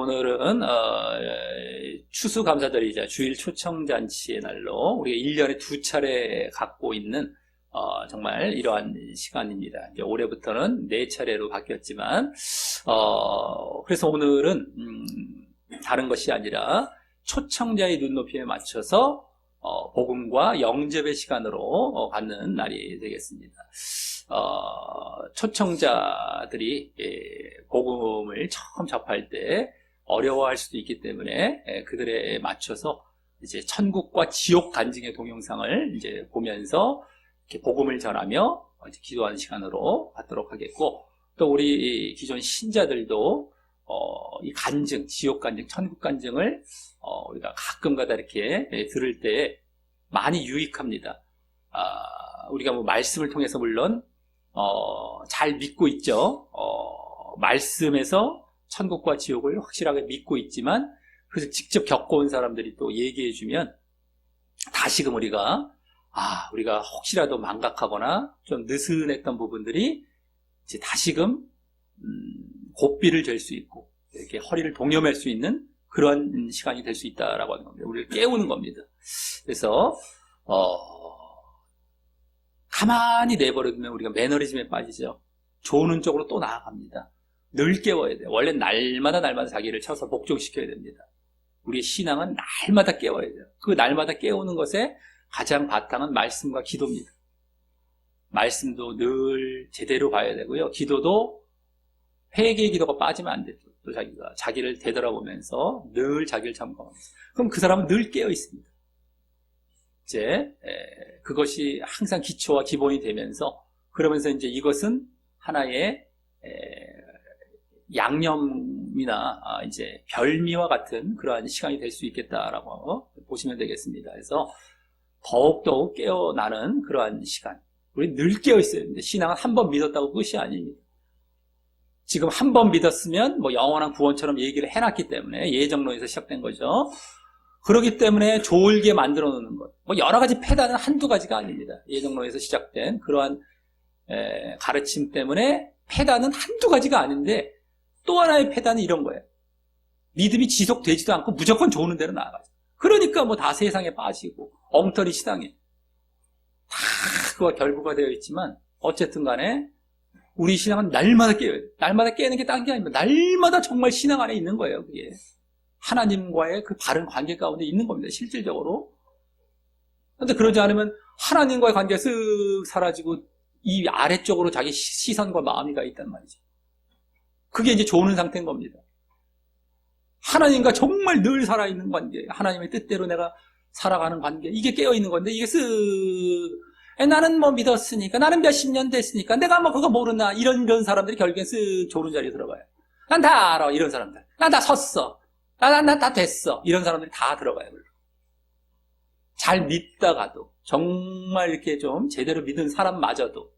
오늘은 추수감사절이자 주일 초청잔치의 날로 우리가 1년에 2차례 갖고 있는 정말 이러한 시간입니다. 이제 올해부터는 4차례로 바뀌었지만 그래서 오늘은 다른 것이 아니라 초청자의 눈높이에 맞춰서 복음과 영접의 시간으로 갖는 날이 되겠습니다. 초청자들이 복음을 처음 접할 때 어려워할 수도 있기 때문에 그들에 맞춰서 이제 천국과 지옥 간증의 동영상을 이제 보면서 이렇게 복음을 전하며 이제 기도하는 시간으로 갖도록 하겠고, 또 우리 기존 신자들도 이 간증, 지옥 간증, 천국 간증을 우리가 가끔가다 이렇게 들을 때 많이 유익합니다. 우리가 뭐 말씀을 통해서 물론 잘 믿고 있죠. 말씀에서 천국과 지옥을 확실하게 믿고 있지만, 그래서 직접 겪어온 사람들이 또 얘기해주면 다시금 우리가 혹시라도 망각하거나 좀 느슨했던 부분들이 이제 다시금 고삐를 될 수 있고 이렇게 허리를 동여맬 수 있는 그런 시간이 될 수 있다라고 하는 겁니다. 우리를 깨우는 겁니다. 그래서 가만히 내버려두면 우리가 매너리즘에 빠지죠. 좋은 쪽으로 또 나아갑니다. 늘 깨워야 돼요. 원래 날마다 자기를 쳐서 복종시켜야 됩니다. 우리의 신앙은 날마다 깨워야 돼요. 그 날마다 깨우는 것에 가장 바탕은 말씀과 기도입니다. 말씀도 늘 제대로 봐야 되고요. 기도도 회개의 기도가 빠지면 안 되죠. 또 자기를 되돌아보면서 늘 자기를 점검하면서. 그럼 그 사람은 늘 깨어 있습니다. 이제 그것이 항상 기초와 기본이 되면서, 그러면서 이제 이것은 하나의 양념이나 이제 별미와 같은 그러한 시간이 될 수 있겠다라고 보시면 되겠습니다. 그래서 더욱더욱 깨어나는 그러한 시간. 우리 늘 깨어 있어야 됩니다. 신앙은 한 번 믿었다고 끝이 아닙니다. 지금 한 번 믿었으면 뭐 영원한 구원처럼 얘기를 해놨기 때문에, 예정론에서 시작된 거죠. 그렇기 때문에 좋을게 만들어 놓는 것. 뭐 여러 가지 패단은 한두 가지가 아닙니다. 예정론에서 시작된 그러한 가르침 때문에 패단은 한두 가지가 아닌데, 또 하나의 패단은 이런 거예요. 믿음이 지속되지도 않고 무조건 좋은 데로 나아가죠. 그러니까 뭐 다 세상에 빠지고 엉터리 시당해. 다 그와 결부가 되어 있지만, 어쨌든 간에 우리 신앙은 날마다 깨어요. 날마다 깨는 게 딴 게 아닙니다. 날마다 정말 신앙 안에 있는 거예요. 그게 하나님과의 그 바른 관계 가운데 있는 겁니다. 실질적으로. 그런데 그러지 않으면 하나님과의 관계가 쓱 사라지고 이 아래쪽으로 자기 시선과 마음이 가 있단 말이죠. 그게 이제 좋은 상태인 겁니다. 하나님과 정말 늘 살아있는 관계, 하나님의 뜻대로 내가 살아가는 관계, 이게 깨어있는 건데, 이게 나는 뭐 믿었으니까, 나는 몇십 년 됐으니까, 내가 뭐 그거 모르나, 이런 사람들이 결국엔 좋은 자리에 들어가요. 난 다 알아, 이런 사람들. 난 다 섰어. 난 다 됐어. 이런 사람들이 다 들어가요. 잘 믿다가도, 정말 이렇게 좀 제대로 믿은 사람마저도,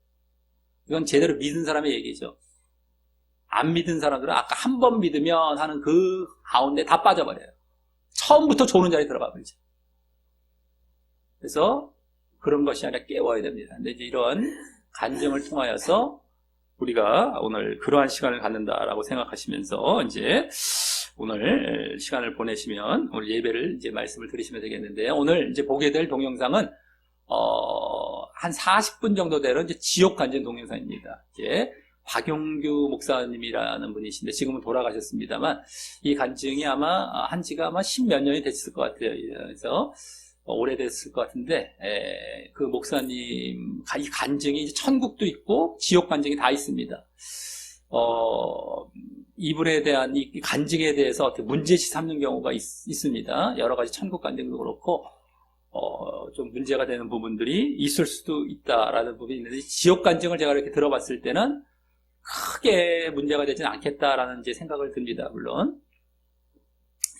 이건 제대로 믿은 사람의 얘기죠. 안 믿은 사람들은 아까 한 번 믿으면 하는 그 가운데 다 빠져버려요. 처음부터 좋은 자리에 들어가 버리죠. 그래서 그런 것이 아니라 깨워야 됩니다. 근데 이제 이런 간증을 통하여서 우리가 오늘 그러한 시간을 갖는다라고 생각하시면서 이제 오늘 시간을 보내시면 오늘 예배를 이제 말씀을 들으시면 되겠는데요. 오늘 이제 보게 될 동영상은 한 40분 정도 되는 이제 지옥 간증 동영상입니다. 이제 박용규 목사님이라는 분이신데 지금은 돌아가셨습니다만, 이 간증이 아마 한 지가 아마 10몇 년이 됐을 것 같아요. 그래서 오래됐을 것 같은데, 그 목사님 이 간증이 이제 천국도 있고 지옥 간증이 다 있습니다. 이분에 대한 이 간증에 대해서 어떻게 문제시 삼는 경우가 있습니다. 여러 가지 천국 간증도 그렇고 좀 문제가 되는 부분들이 있을 수도 있다라는 부분이 있는데, 지옥 간증을 제가 이렇게 들어봤을 때는 크게 문제가 되지는 않겠다라는 이제 생각을 듭니다. 물론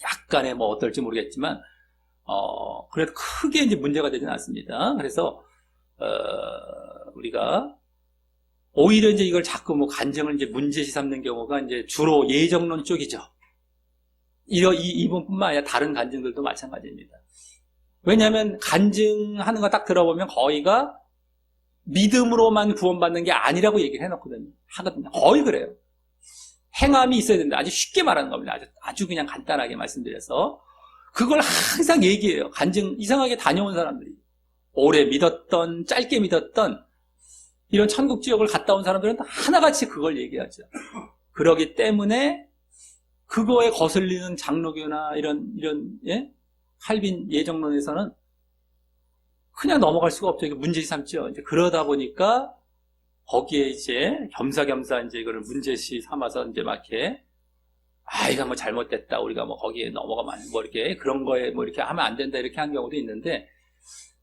약간의 뭐 어떨지 모르겠지만 그래도 크게 이제 문제가 되지는 않습니다. 그래서 우리가 오히려 이제 이걸 자꾸 뭐 간증을 이제 문제시 삼는 경우가 이제 주로 예정론 쪽이죠. 이분뿐만 아니라 다른 간증들도 마찬가지입니다. 왜냐하면 간증하는 거 딱 들어보면 거의가 믿음으로만 구원받는 게 아니라고 얘기를 하거든요. 거의 그래요. 행함이 있어야 된다. 아주 쉽게 말하는 겁니다. 아주 그냥 간단하게 말씀드려서. 그걸 항상 얘기해요. 간증, 이상하게 다녀온 사람들이. 오래 믿었던, 짧게 믿었던, 이런 천국 지역을 갔다 온 사람들은 하나같이 그걸 얘기하죠. 그러기 때문에, 그거에 거슬리는 장로교나 예? 칼빈 예정론에서는 그냥 넘어갈 수가 없죠. 이게 문제 삼죠. 이제 그러다 보니까, 거기에 이제 겸사겸사 이제 이거를 문제시 삼아서 이제 막 이렇게 이거 뭐 잘못됐다. 우리가 뭐 거기에 넘어가면 뭐 이렇게 그런 거에 뭐 이렇게 하면 안 된다. 이렇게 한 경우도 있는데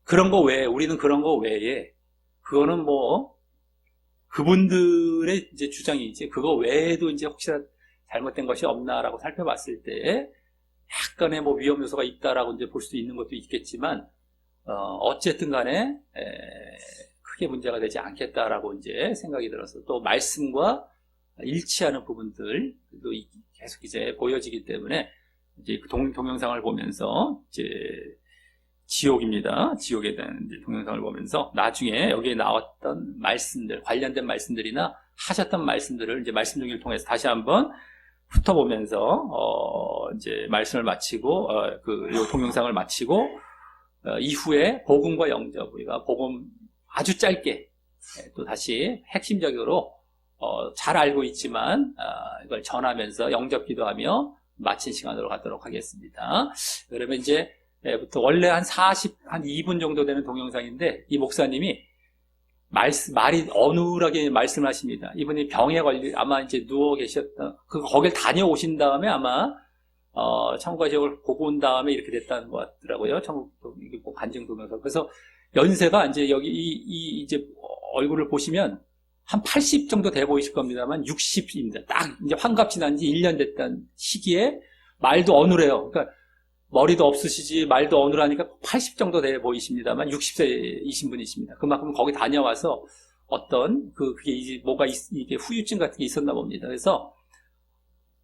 그런 거 외에 우리는 그런 거 외에 그거는 뭐 그분들의 이제 주장이지 그거 외에도 이제 혹시나 잘못된 것이 없나라고 살펴봤을 때 약간의 뭐 위험 요소가 있다라고 이제 볼 수도 있는 것도 있겠지만 어쨌든 간에 크게 문제가 되지 않겠다라고 이제 생각이 들어서 또 말씀과 일치하는 부분들도 계속 이제 보여지기 때문에 이제 그 동영상을 보면서 이제 지옥입니다. 지옥에 대한 이제 동영상을 보면서 나중에 여기에 나왔던 말씀들, 관련된 말씀들이나 하셨던 말씀들을 이제 말씀 중기를 통해서 다시 한번 훑어보면서 이제 말씀을 마치고 요 동영상을 마치고 이후에 복음과 영접 우리가 복음 아주 짧게 또 다시 핵심적으로 잘 알고 있지만 이걸 전하면서 영접 기도하며 마친 시간으로 가도록 하겠습니다. 그러면 이제 부터 원래 한 2분 정도 되는 동영상인데 이 목사님이 말이 어눌하게 말씀을 하십니다. 이분이 병에 아마 이제 누워 계셨던 거길 다녀오신 다음에 아마 천국과 지옥을 보고 온 다음에 이렇게 됐다는 것 같더라고요. 천국 간증 동영상. 그래서 연세가 이제 여기 이제 얼굴을 보시면 한 80 정도 돼 보이실 겁니다만 60입니다. 딱 이제 환갑 지난 지 1년 됐다는 시기에 말도 어눌해요. 그러니까 머리도 없으시지 말도 어눌하니까 80 정도 돼 보이십니다만 60세이신 분이십니다. 그만큼 거기 다녀와서 어떤 그게 이제 뭐가 이게 후유증 같은 게 있었나 봅니다. 그래서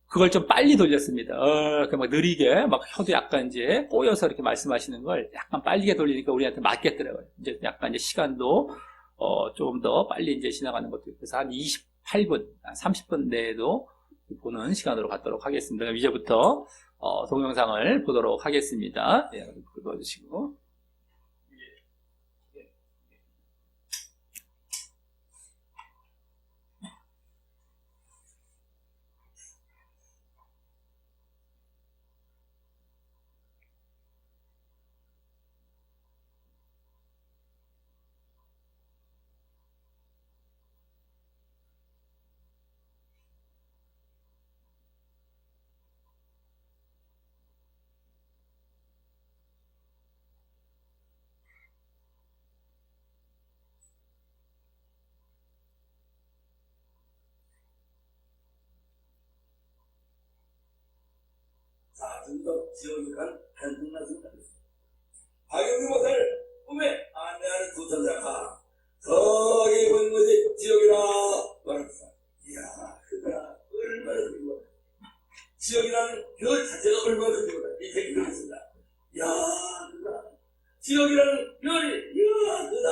그걸 좀 빨리 돌렸습니다. 막 느리게, 막 혀도 약간 이제 꼬여서 이렇게 말씀하시는 걸 약간 빨리게 돌리니까 우리한테 맞겠더라고요. 이제 약간 이제 시간도, 조금 더 빨리 이제 지나가는 것도 있고. 그래서 한 28분, 30분 내에도 보는 시간으로 갖도록 하겠습니다. 그럼 이제부터, 동영상을 보도록 하겠습니다. 예, 긁어주시고. 사중적 지옥이란 한국 말씀을 하겠습니다. 박영규 목사를 꿈에 안내하는 두 천사가 저기 보는 것이 지옥이라 말합니다. 이야, 그가 얼마나 그리워. 지옥이라는 별 자체가 얼마나 그리워. 이 생각이 들었습니다. 이야, 그가 지옥이라는 별이, 이야, 그다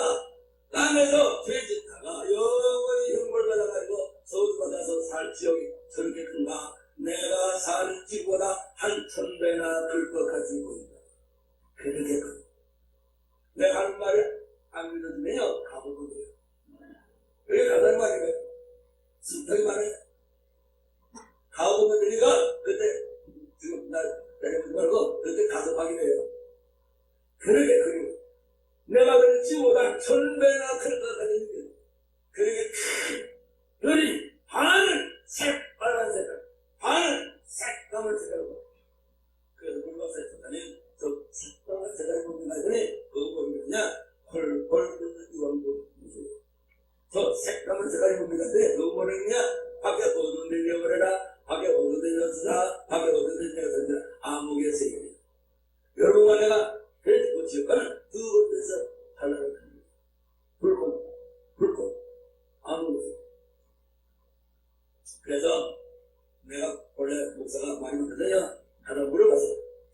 땅에서 죄짓다가 영원히 형벌 받아가지고 소주받아서 살 지옥이 저렇게 큰가? 내가 사는 지구보다 한 1000배나 클 것 같이 보인다. 그렇게 큰. 내가 하는 말을 안 믿어주면요, 가보거든요. 그게 가다는 말이에요. simp하게 말해. 가보면 우리가 그때, 지금 내려보지 말고, 그때 가서 확인해요. 그렇게 그리워. 내가 그 지구보다 1000배나 클 것 같은 느낌. 그렇게 큰 별이 반은 새빨간 색깔. 반은 새까만 색깔이고 그래서 물건사에 보다니 저 새까만 색깔이 보면 하더니 그거 보면요 헐헐 끓는 이왕도 저 새까만 색깔이 보면 하더니 그거 보면요 밖에 어두운 데 내버려라 밖에 어두운 데 내버려라 밖에 어두운 데 내버려라 암흑의 세계입니다. 여러분과 내가 그래서 그 지역과는 두 군데서 달라를 합니다. 불꽃 암흑의 세계. 그래서 내가 원래 목사가 많이 만들어요. 하나 물어봤어.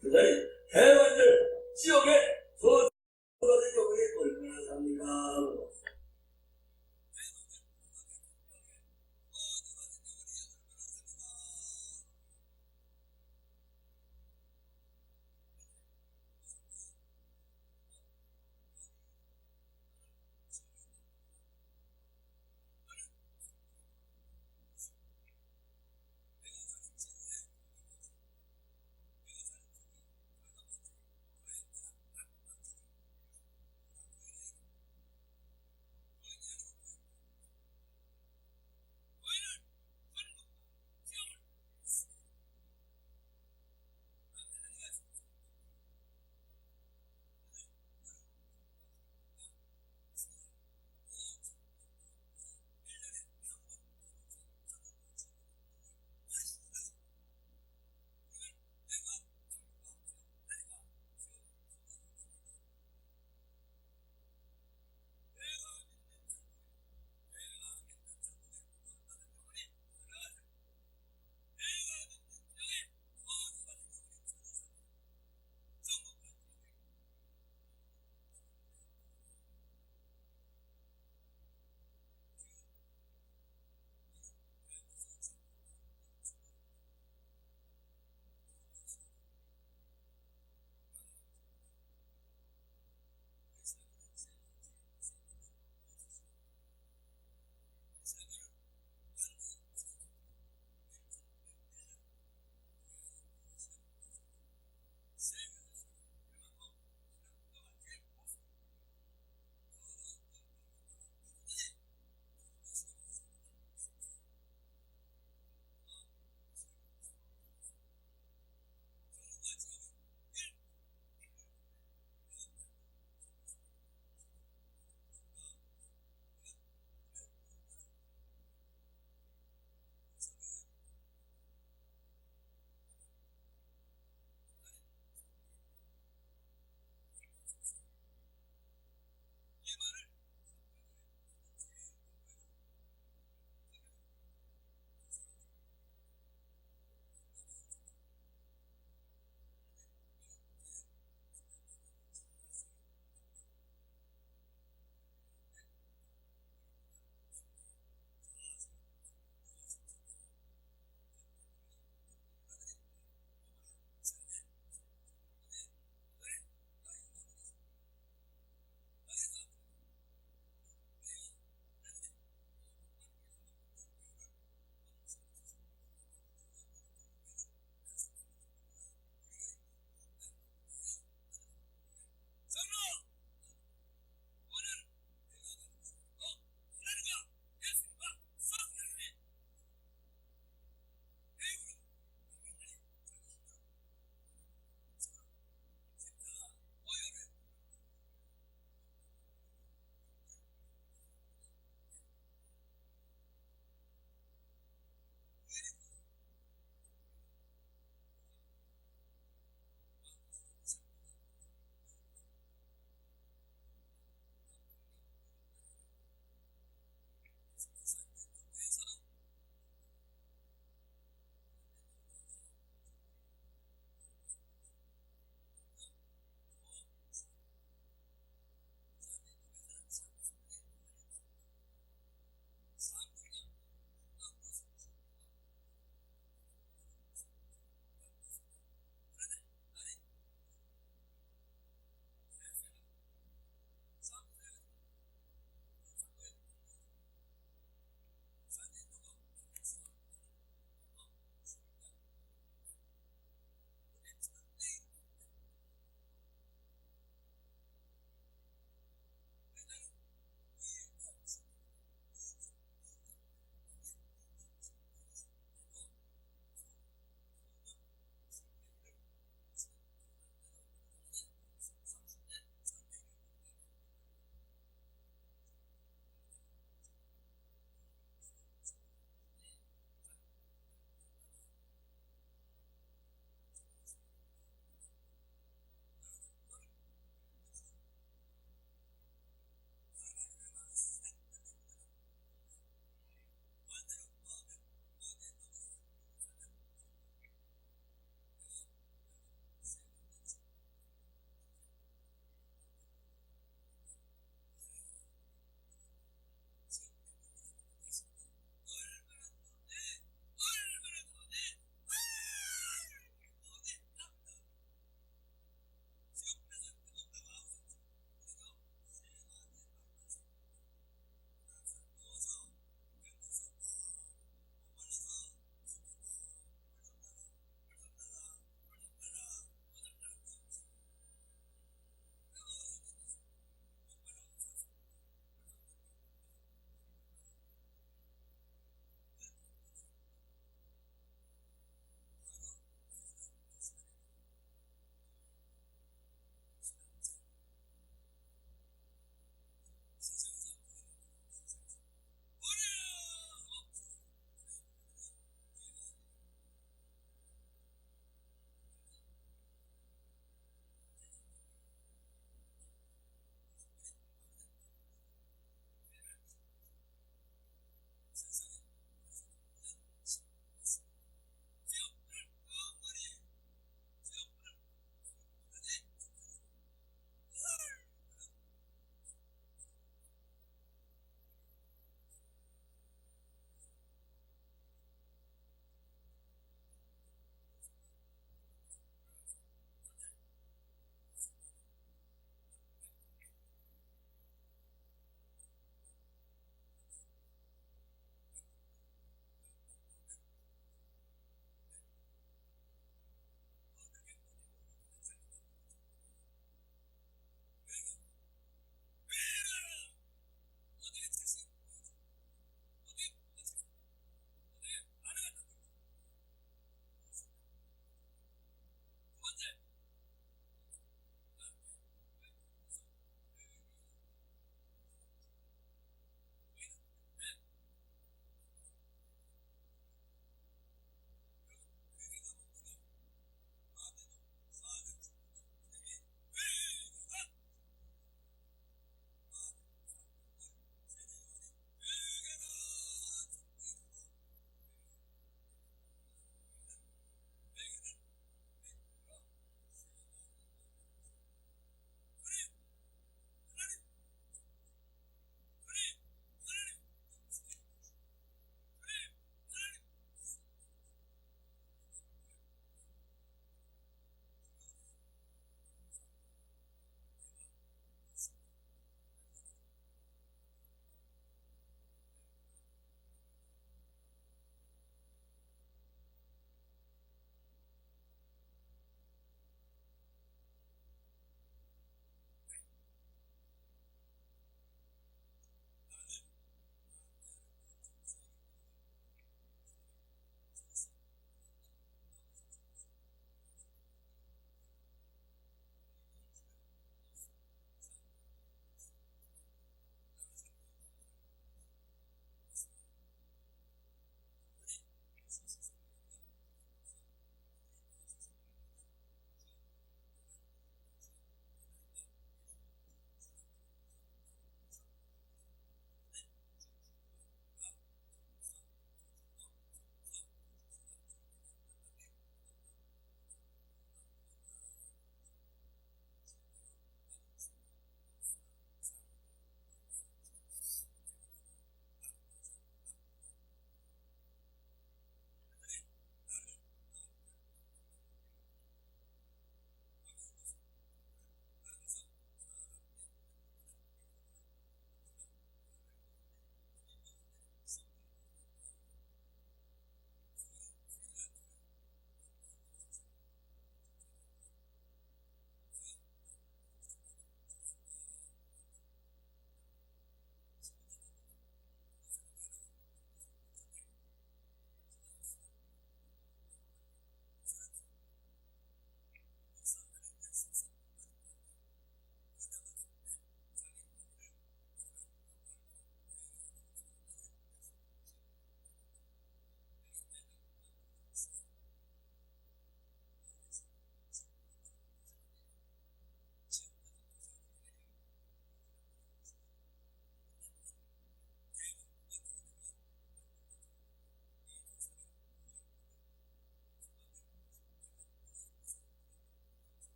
그 자리 대원들 지옥에 소수 같은 경우에 얼마나 삽니까?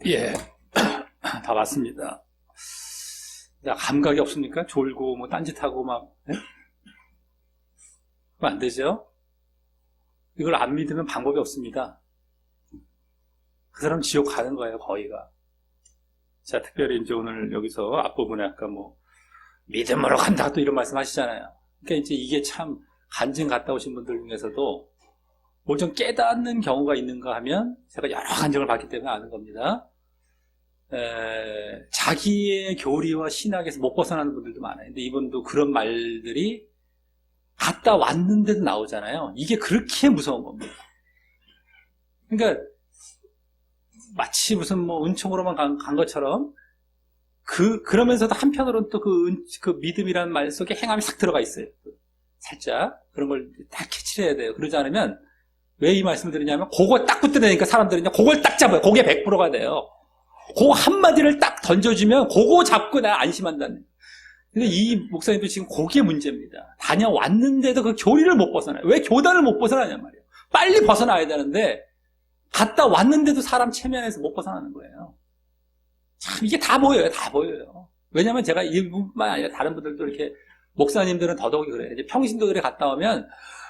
예, 다 맞습니다. 감각이 없으니까 졸고 뭐 딴짓하고 막 예? 그거 안 되죠? 이걸 안 믿으면 방법이 없습니다. 그 사람 지옥 가는 거예요, 거의가. 자, 특별히 이제 오늘 여기서 앞부분에 아까 뭐 믿음으로 간다 또 이런 말씀 하시잖아요. 그러니까 이제 이게 참 간증 갔다 오신 분들 중에서도 뭘 좀 깨닫는 경우가 있는가 하면 제가 여러 간증을 받기 때문에 아는 겁니다. 자기의 교리와 신학에서 못 벗어나는 분들도 많아요. 근데 이분도 그런 말들이 갔다 왔는데도 나오잖아요. 이게 그렇게 무서운 겁니다. 그러니까 마치 무슨 뭐 은총으로만 간 것처럼 그러면서도 한편으로는 또 그 믿음이라는 말 속에 행함이 싹 들어가 있어요. 살짝 그런 걸 딱 캐치해야 돼요. 그러지 않으면 왜 이 말씀을 드리냐면 그거 딱 붙들으니까 사람들은요 그걸 딱 잡아요. 그게 100%가 돼요. 그거 한마디를 딱 던져주면 그거 잡고 나 안심한다는. 근데 이 목사님도 지금 그게 문제입니다. 다녀왔는데도 그 교리를 못 벗어나요. 왜 교단을 못 벗어나냐 말이에요. 빨리 벗어나야 되는데 갔다 왔는데도 사람 체면에서 못 벗어나는 거예요. 참 이게 다 보여요. 다 보여요. 왜냐면 제가 이분만 아니라 다른 분들도 이렇게 목사님들은 더더욱이 그래요. 이제 평신도들에 갔다 오면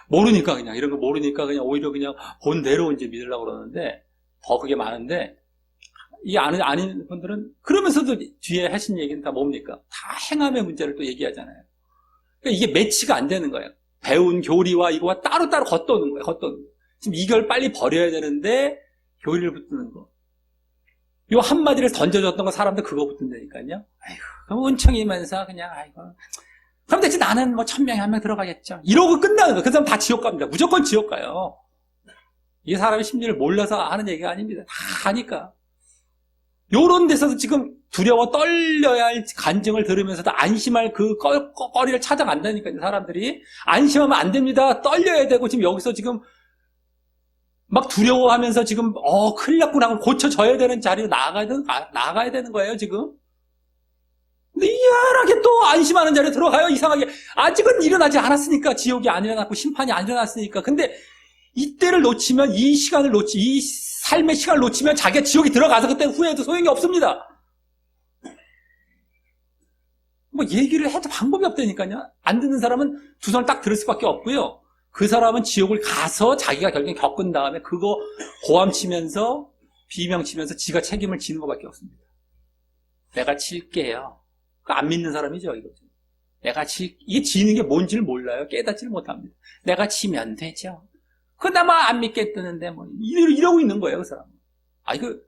모르니까 그냥 이런 거 모르니까 그냥 오히려 그냥 본대로 이제 믿으려고 그러는데 더 그게 많은데 이 아닌 분들은 그러면서도 뒤에 하신 얘기는 다 뭡니까? 다 행함의 문제를 또 얘기하잖아요. 그러니까 이게 매치가 안 되는 거예요. 배운 교리와 이거와 따로따로 걷도는 거예요. 걷도는 거예요. 지금 이걸 빨리 버려야 되는데 교리를 붙드는 거. 요 한마디를 던져줬던 거 사람들 그거 붙든다니까요. 아이고, 그럼 은총이면서 그냥 아이고. 그럼 대체 나는 뭐 1000명에 1명 들어가겠죠. 이러고 끝나는 거예요. 그 사람 다 지옥 갑니다. 무조건 지옥 가요. 이게 사람의 심리를 몰라서 하는 얘기가 아닙니다. 다 아니까. 요런 데서도 지금 두려워 떨려야 할 간증을 들으면서도 안심할 그 거리를 찾아간다니까요. 사람들이. 안심하면 안 됩니다. 떨려야 되고 지금 여기서 지금 막 두려워하면서 지금 큰일 났구나 하고 고쳐져야 되는 자리로 나가야 되는 거예요 지금. 근데 희한하게 또 안심하는 자리에 들어가요. 이상하게 아직은 일어나지 않았으니까, 지옥이 안 일어났고 심판이 안 일어났으니까. 근데 이때를 놓치면, 이 삶의 시간을 놓치면 자기가 지옥에 들어가서 그때 후회해도 소용이 없습니다. 뭐 얘기를 해도 방법이 없다니까요. 안 듣는 사람은 두 손을 딱 들을 수밖에 없고요. 그 사람은 지옥을 가서 자기가 결국엔 겪은 다음에 그거 고함치면서 비명치면서 지가 책임을 지는 것밖에 없습니다. 내가 칠게요. 안 믿는 사람이죠, 이거죠. 이게 지는 게 뭔지를 몰라요. 깨닫지를 못합니다. 내가 지면 되죠. 그나마 안 믿겠다는데 뭐 이러고 있는 거예요, 그 사람은. 이거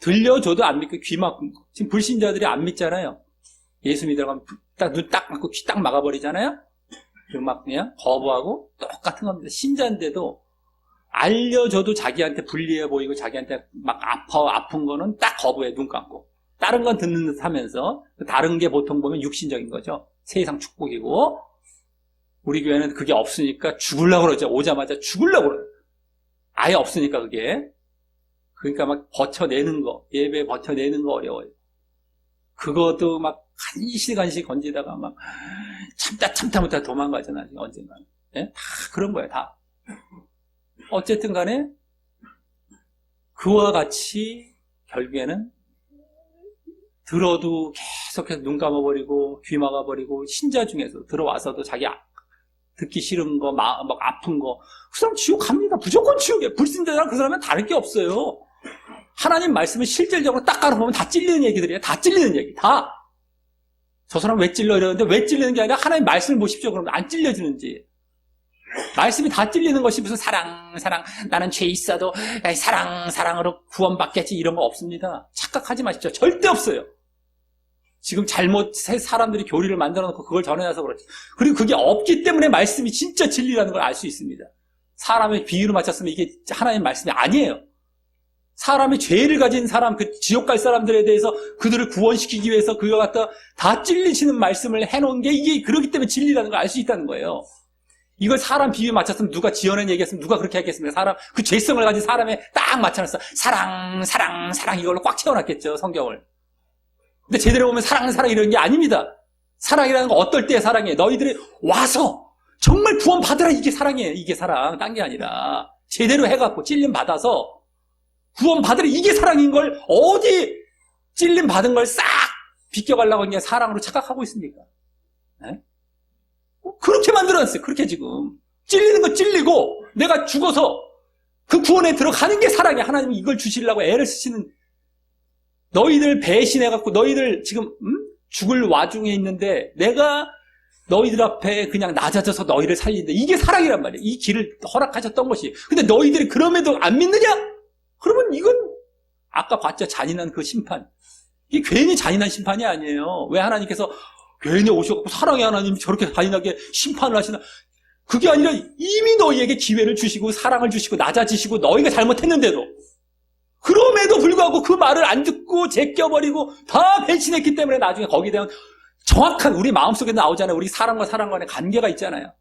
들려줘도 안 믿고 귀 막고. 지금 불신자들이 안 믿잖아요. 예수 믿으라고 하면 눈 딱 막고 귀 딱 막아버리잖아요. 그럼 막 그냥 거부하고 똑같은 겁니다. 신자인데도 알려줘도 자기한테 불리해 보이고 자기한테 막 아픈 거는 딱 거부해, 눈 감고. 다른 건 듣는 듯 하면서, 다른 게 보통 보면 육신적인 거죠. 세상 축복이고, 우리 교회는 그게 없으니까 죽으려고 그러죠. 오자마자 죽으려고 그래요. 아예 없으니까 그게. 그러니까 막 버텨내는 거, 예배 버텨내는 거 어려워요. 그것도 막 간시간시 건지다가 막 참다 못해 도망가잖아, 언젠가. 예? 다 그런 거예요, 다. 어쨌든 간에 그와 같이 결국에는 들어도 계속해서 눈 감아버리고 귀 막아버리고, 신자 중에서 들어와서도 자기 듣기 싫은 거, 막 아픈 거, 그 사람 지옥 갑니다. 무조건 지옥이에요. 불신자랑 그 사람은 다를 게 없어요. 하나님 말씀을 실질적으로 딱 깔아보면 다 찔리는 얘기들이에요. 다 찔리는 얘기, 다. 저 사람 왜 찔러 이러는데 왜 찔리는 게 아니라 하나님 말씀을 보십시오. 그러면 안 찔려지는지. 말씀이 다 찔리는 것이 무슨 사랑, 나는 죄 있어도 사랑으로 구원받겠지 이런 거 없습니다. 착각하지 마십시오. 절대 없어요. 지금 잘못 사람들이 교리를 만들어 놓고 그걸 전해놔서 그렇지. 그리고 그게 없기 때문에 말씀이 진짜 진리라는 걸 알 수 있습니다. 사람의 비유로 맞췄으면 이게 하나님의 말씀이 아니에요. 사람의 죄를 가진 사람, 그 지옥 갈 사람들에 대해서 그들을 구원시키기 위해서 그거 갖다 다 찔리시는 말씀을 해놓은 게 이게 그렇기 때문에 진리라는 걸 알 수 있다는 거예요. 이걸 사람 비유에 맞췄으면 누가 지어낸 얘기했으면 누가 그렇게 하겠습니까? 사람, 그 죄성을 가진 사람에 딱 맞춰놨어. 사랑 이걸로 꽉 채워놨겠죠, 성경을. 근데 제대로 보면 사랑 이런 게 아닙니다. 사랑이라는 건 어떨 때의 사랑이에요? 너희들이 와서 정말 구원 받으라, 이게 사랑이에요. 이게 사랑, 딴 게 아니라 제대로 해갖고 찔림 받아서 구원 받으려 이게 사랑인 걸 어디 찔림 받은 걸 싹 비껴가려고 그냥 사랑으로 착각하고 있습니까? 네? 그렇게 만들어놨어요. 그렇게 지금 찔리는 거 찔리고 내가 죽어서 그 구원에 들어가는 게 사랑이야. 하나님이 이걸 주시려고 애를 쓰시는, 너희들 배신해갖고 너희들 지금 죽을 와중에 있는데 내가 너희들 앞에 그냥 낮아져서 너희를 살리는데 이게 사랑이란 말이에요. 이 길을 허락하셨던 것이. 근데 너희들이 그럼에도 안 믿느냐? 그러면 이건 아까 봤죠? 잔인한 그 심판. 이게 괜히 잔인한 심판이 아니에요. 왜 하나님께서 괜히 오셔갖고 사랑의 하나님이 저렇게 잔인하게 심판을 하시나? 그게 아니라 이미 너희에게 기회를 주시고 사랑을 주시고 낮아지시고 너희가 잘못했는데도, 그럼에도 불구하고 그 말을 안 듣고 제껴버리고 다 배신했기 때문에 나중에 거기에 대한 정확한 우리 마음속에 나오잖아요. 우리 사람과 사람 간의 관계가 있잖아요.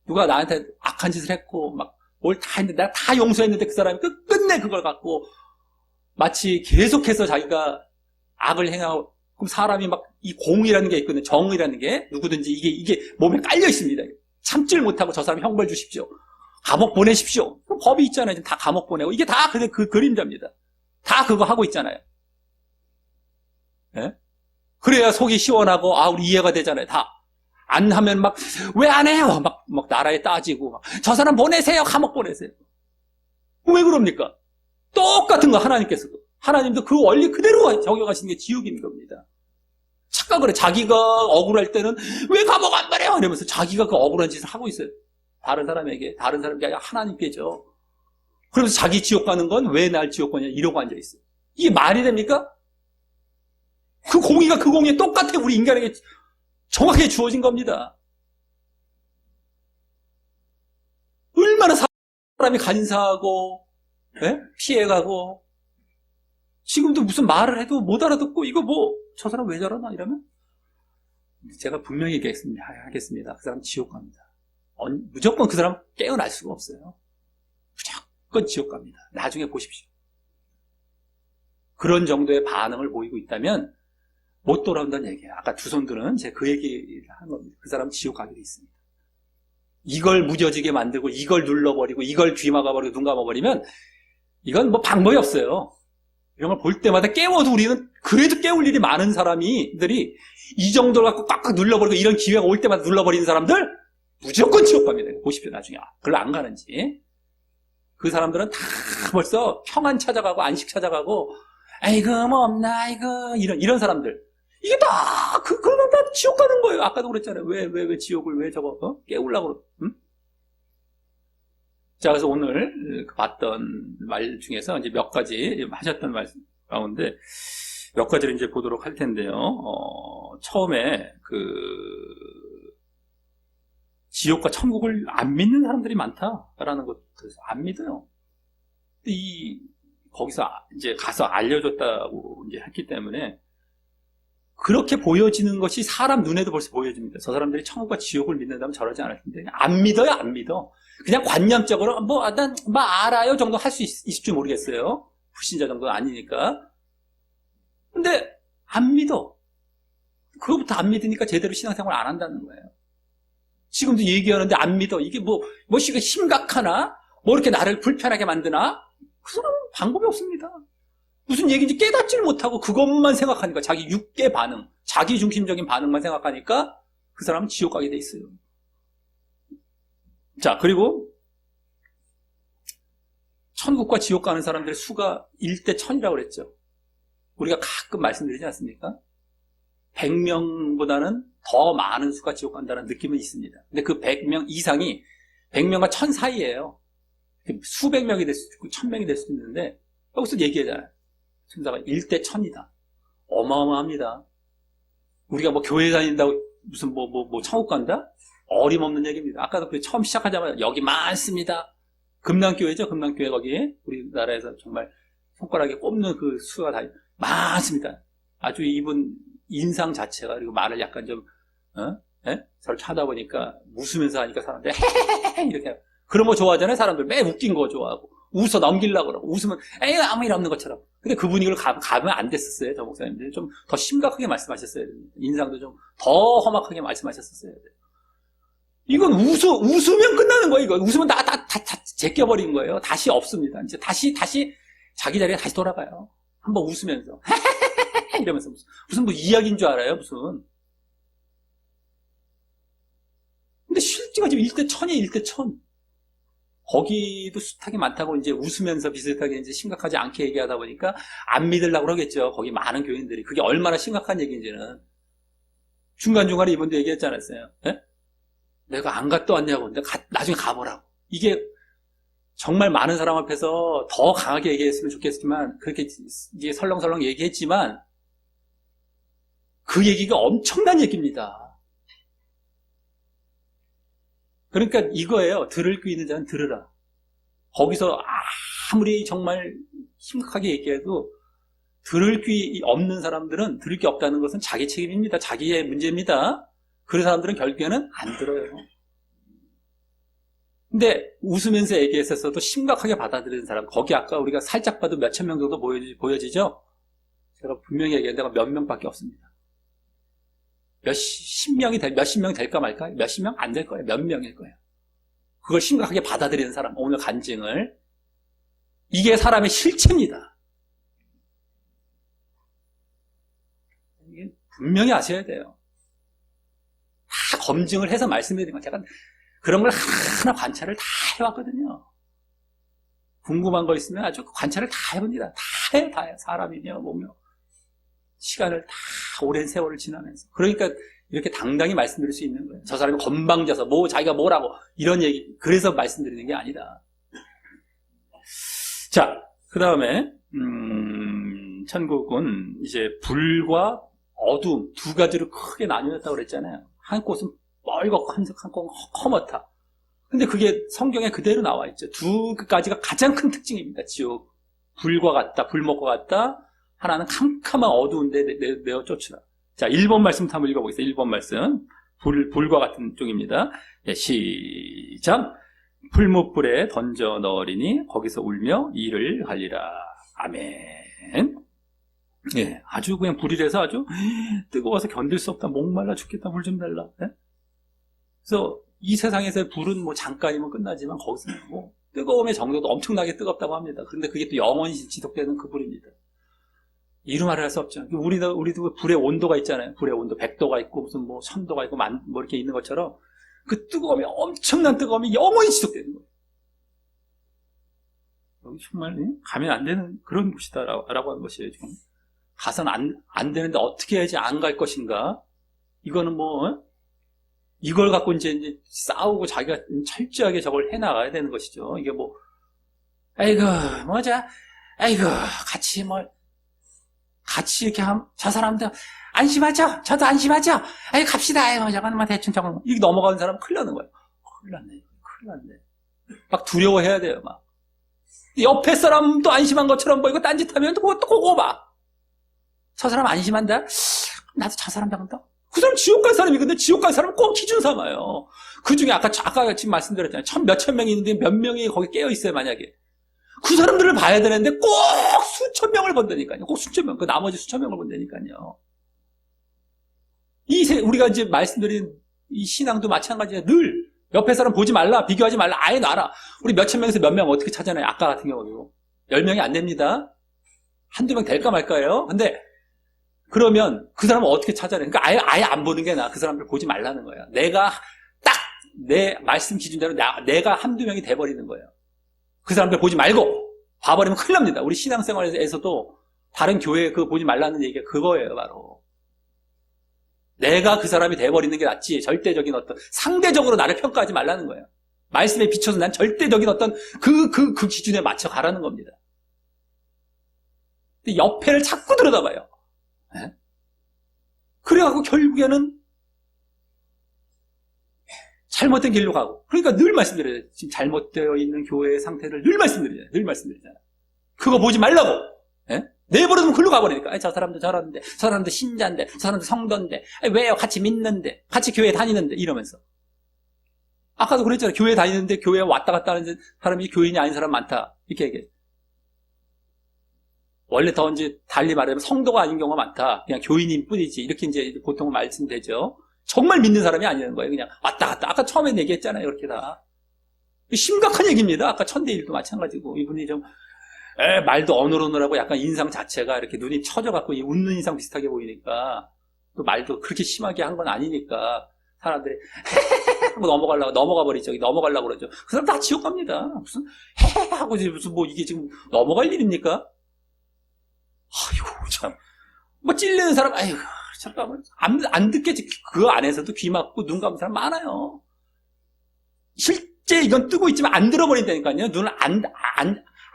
누가 나한테 악한 짓을 했고 막 뭘 다 했는데 내가 다 용서했는데 그 사람이 끝내 그걸 갖고 마치 계속해서 자기가 악을 행하고, 그럼 사람이 막 이 공이라는 게 있거든요. 정의라는 게 누구든지 이게 몸에 깔려 있습니다. 참질 못하고 저 사람 형벌 주십시오. 감옥 보내십시오. 법이 있잖아요. 다 감옥 보내고. 이게 다 그 그림자입니다. 다 그거 하고 있잖아요. 예? 그래야 속이 시원하고, 우리 이해가 되잖아요. 다. 안 하면 막, 왜 안 해요? 막 나라에 따지고, 저 사람 보내세요. 감옥 보내세요. 왜 그럽니까? 똑같은 거 하나님께서. 하나님도 그 원리 그대로 적용하시는 게 지옥인 겁니다. 착각을 해. 자기가 억울할 때는 왜 감옥 안 보내요? 이러면서 자기가 그 억울한 짓을 하고 있어요. 다른 사람에게 아니라 하나님께죠. 그러면서 자기 지옥 가는 건 왜 날 지옥 가냐 이러고 앉아 있어요. 이게 말이 됩니까? 그 공의가 그 공의에 똑같아 우리 인간에게 정확하게 주어진 겁니다. 얼마나 사람이 간사하고, 예? 피해가고, 지금도 무슨 말을 해도 못 알아듣고, 이거 저 사람 왜 저러나? 이러면? 제가 분명히 하겠습니다. 그 사람 지옥 갑니다. 무조건 그 사람 깨어날 수가 없어요. 무조건 지옥 갑니다. 나중에 보십시오. 그런 정도의 반응을 보이고 있다면 못 돌아온다는 얘기예요. 아까 두 손들은 제가 그 얘기를 한 겁니다. 그 사람 지옥 가게 돼 있습니다. 이걸 무뎌지게 만들고 이걸 눌러버리고 이걸 귀 막아버리고 눈 감아버리면 이건 방법이 없어요. 이런 걸 볼 때마다 깨워도 우리는 그래도 깨울 일이 많은 사람들이 이 정도를 갖고 꽉꽉 눌러버리고 이런 기회가 올 때마다 눌러버리는 사람들 무조건 지옥 갑니다. 보십시오. 나중에 별로 안 가는지. 그 사람들은 다 벌써 평안 찾아가고 안식 찾아가고 아이고 뭐 없나 아이고 이런 사람들 이게 다 그러면 다 지옥 가는 거예요. 아까도 그랬잖아요. 왜 지옥을 왜 저거 깨우려고 응? 자, 그래서 오늘 봤던 말 중에서 이제 몇 가지 하셨던 말씀 가운데 몇 가지를 이제 보도록 할 텐데요. 처음에 지옥과 천국을 안 믿는 사람들이 많다라는 것, 안 믿어요. 거기서 이제 가서 알려줬다고 이제 했기 때문에 그렇게 보여지는 것이 사람 눈에도 벌써 보여집니다. 저 사람들이 천국과 지옥을 믿는다면 저러지 않을 텐데 안 믿어요, 안 믿어. 그냥 관념적으로 난 알아요 정도 할 수 있을지 모르겠어요. 불신자 정도는 아니니까. 근데 안 믿어. 그거부터 안 믿으니까 제대로 신앙생활 안 한다는 거예요. 지금도 얘기하는데 안 믿어. 이게 뭐가 심각하나? 이렇게 나를 불편하게 만드나? 그 사람은 방법이 없습니다. 무슨 얘기인지 깨닫지를 못하고 그것만 생각하니까 자기 육계 반응, 자기 중심적인 반응만 생각하니까 그 사람은 지옥 가게 돼 있어요. 자, 그리고 천국과 지옥 가는 사람들의 수가 1대 1000이라고 그랬죠. 우리가 가끔 말씀드리지 않습니까? 100명보다는 더 많은 수가 지옥 간다는 느낌은 있습니다. 근데 그 100명 이상이 100명과 1000 사이예요. 수백 명이 될 수도 있고 1000명이 될 수도 있는데 여기서 얘기하잖아요. 천사가 1대 1000이다. 어마어마합니다. 우리가 교회 다닌다고 무슨 천국 간다? 어림없는 얘기입니다. 아까도 처음 시작하자마자 여기 많습니다. 금남교회죠. 금남교회 거기에 우리나라에서 정말 손가락에 꼽는 그 수가 다 많습니다. 아주 이분 인상 자체가 그리고 말을 약간 좀 저를 쳐다보니까 웃으면서 하니까 사람들 헤헤헤 이렇게 그런 거 좋아하잖아요. 사람들 매 웃긴 거 좋아하고 웃어 넘기려고 그러고 웃으면 에이 아무 일 없는 것처럼. 근데 그 분위기를 가면 안 됐었어요. 저 목사님들 좀 더 심각하게 말씀하셨어야 돼요. 인상도 좀 더 험악하게 말씀하셨었어야 돼요. 이건 웃으면 끝나는 거예요. 이거 웃으면 다 제껴버린 거예요. 다시 없습니다. 이제 다시 자기 자리에 다시 돌아가요. 한번 웃으면서 이러면서 무슨 뭐 이야기인 줄 알아요, 무슨. 근데 실제가 지금 1대 1000이에요, 1대 1000. 거기도 숱하게 많다고 이제 웃으면서 비슷하게 이제 심각하지 않게 얘기하다 보니까 안 믿으려고 그러겠죠. 거기 많은 교인들이. 그게 얼마나 심각한 얘기인지는. 중간중간에 이분도 얘기했지 않았어요? 예? 내가 안 갔다 왔냐고. 근데 나중에 가보라고. 이게 정말 많은 사람 앞에서 더 강하게 얘기했으면 좋겠지만, 그렇게 이제 설렁설렁 얘기했지만, 그 얘기가 엄청난 얘기입니다. 그러니까 이거예요. 들을 귀 있는 자는 들으라. 거기서 아무리 정말 심각하게 얘기해도 들을 귀 없는 사람들은 들을 게 없다는 것은 자기 책임입니다. 자기의 문제입니다. 그런 사람들은 결국에는 안 들어요. 근데 웃으면서 얘기했었어도 심각하게 받아들이는 사람, 거기 아까 우리가 살짝 봐도 몇천 명 정도 보여지죠? 제가 분명히 얘기했는데 몇 명밖에 없습니다. 몇십 명이 될까 말까? 몇십 명? 안 될 거예요. 몇 명일 거예요. 그걸 심각하게 받아들이는 사람, 오늘 간증을. 이게 사람의 실체입니다. 이게 분명히 아셔야 돼요. 다 검증을 해서 말씀드리는 거예요. 제가 그런 걸 하나 관찰을 다 해왔거든요. 궁금한 거 있으면 아주 관찰을 다 해봅니다. 다 해요. 사람이며 뭐며. 시간을 다 오랜 세월을 지나면서. 그러니까 이렇게 당당히 말씀드릴 수 있는 거예요. 저 사람이 건방져서 자기가 뭐라고 이런 얘기, 그래서 말씀드리는 게 아니다. 자, 그 다음에 천국은 이제 불과 어두움 두 가지로 크게 나뉘었다고 그랬잖아요. 한 곳은 뻘겋고 한 곳은 허옇다. 근데 그게 성경에 그대로 나와 있죠. 두 가지가 가장 큰 특징입니다. 지옥. 불과 같다, 불목과 같다. 하나는 캄캄한 어두운데 내어 쫓으라. 자, 1번 말씀부터 한번 읽어보겠습니다. 1번 말씀. 불과 같은 쪽입니다. 네, 시작. 풀무불에 던져 넣으리니 거기서 울며 이를 갈리라. 아멘. 예, 아주 그냥 불이라서 아주 뜨거워서 견딜 수 없다. 목말라 죽겠다. 물 좀 달라. 예? 그래서 이 세상에서의 불은 뭐 잠깐이면 끝나지만 거기서는 뭐 뜨거움의 정도도 엄청나게 뜨겁다고 합니다. 그런데 그게 또 영원히 지속되는 그 불입니다. 이루 말을 할 수 없죠. 우리도 불의 온도가 있잖아요. 불의 온도 100도가 있고 무슨 뭐 1000도가 있고 뭐 이렇게 있는 것처럼 그 뜨거움이, 엄청난 뜨거움이 영원히 지속되는 거예요. 여기 정말 가면 안 되는 그런 곳이다라고 하는 것이에요. 지금 가서는 안 되는데 어떻게 해야지 안 갈 것인가? 이거는 이걸 갖고 이제 싸우고 자기가 철저하게 저걸 해나가야 되는 것이죠. 이게 아이고 같이 이렇게 하면 저 사람들 안심하죠? 저도 안심하죠? 아이 갑시다. 아이고 저거는 대충 저거는 이렇게 넘어가는 사람은 큰일 나는 거예요. 큰일 났네. 막 두려워해야 돼요. 막 옆에 사람도 안심한 것처럼 보이고 딴짓하면 또 그거 봐. 저 사람 안심한다? 나도 저 사람 잡는다? 그 사람 지옥 갈 사람이거든요. 지옥 갈 사람은 꼭 기준 삼아요. 그 중에 아까 지금 말씀드렸잖아요. 몇천 명이 있는데 몇 명이 거기 깨어 있어요. 만약에 그 사람들을 봐야 되는데 꼭 수천 명을 본다니까요. 꼭 수천 명. 그 나머지 수천 명을 본다니까요. 우리가 이제 말씀드린 이 신앙도 마찬가지예요. 늘 옆에 사람 보지 말라, 비교하지 말라, 아예 놔라. 우리 몇천 명에서 몇 명 어떻게 찾아내요? 아까 같은 경우도 10명이 안 됩니다. 한두 명 될까 말까요? 근데 그러면 그 사람은 어떻게 찾아내? 그러니까 아예 안 보는 게 나아. 그 사람들 보지 말라는 거예요. 내가 딱 내 말씀 기준대로 내가 한두 명이 돼버리는 거예요. 그 사람들 보지 말고 봐버리면 큰일 납니다. 우리 신앙생활에서도 다른 교회 그거 보지 말라는 얘기가 그거예요, 바로. 내가 그 사람이 돼버리는 게 낫지, 절대적인 상대적으로 나를 평가하지 말라는 거예요. 말씀에 비춰서 난 절대적인 그 기준에 맞춰 가라는 겁니다. 근데 옆에를 자꾸 들여다봐요. 네? 그래갖고 결국에는 잘못된 길로 가고. 그러니까 늘 말씀드려요. 지금 잘못되어 있는 교회의 상태를 늘 말씀드리잖아요. 그거 보지 말라고. 예? 내버려두면 글로 가버리니까. 저 사람도 저런데, 저 사람도 신자인데, 저 사람도 성도인데, 왜요? 같이 믿는데, 같이 교회 다니는데, 이러면서. 아까도 그랬잖아요. 교회 다니는데 교회에 왔다 갔다 하는 사람이 교인이 아닌 사람 많다. 이렇게 얘기해. 원래 더 이제 달리 말하면 성도가 아닌 경우가 많다. 그냥 교인일 뿐이지. 이렇게 이제 보통 말씀되죠. 정말 믿는 사람이 아니라는 거예요. 그냥 왔다 갔다. 아까 처음에 얘기했잖아요. 이렇게 다. 심각한 얘기입니다. 아까 1000대 1도 마찬가지고. 이분이 좀 말도 어눌어눌하고 약간 인상 자체가 이렇게 눈이 처져갖고 웃는 인상 비슷하게 보이니까 또 말도 그렇게 심하게 한 건 아니니까 사람들이 하고 넘어가 버리죠. 넘어가려고 그러죠. 그 사람 다 지옥 갑니다. 무슨 하고 무슨 뭐 이게 지금 넘어갈 일입니까? 아이고 참. 뭐 찔리는 사람 아이고 잠깐만 안 듣겠지. 그 안에서도 귀 막고 눈 감는 사람 많아요. 실제 이건 뜨고 있지만 안 들어버린다니까요. 눈을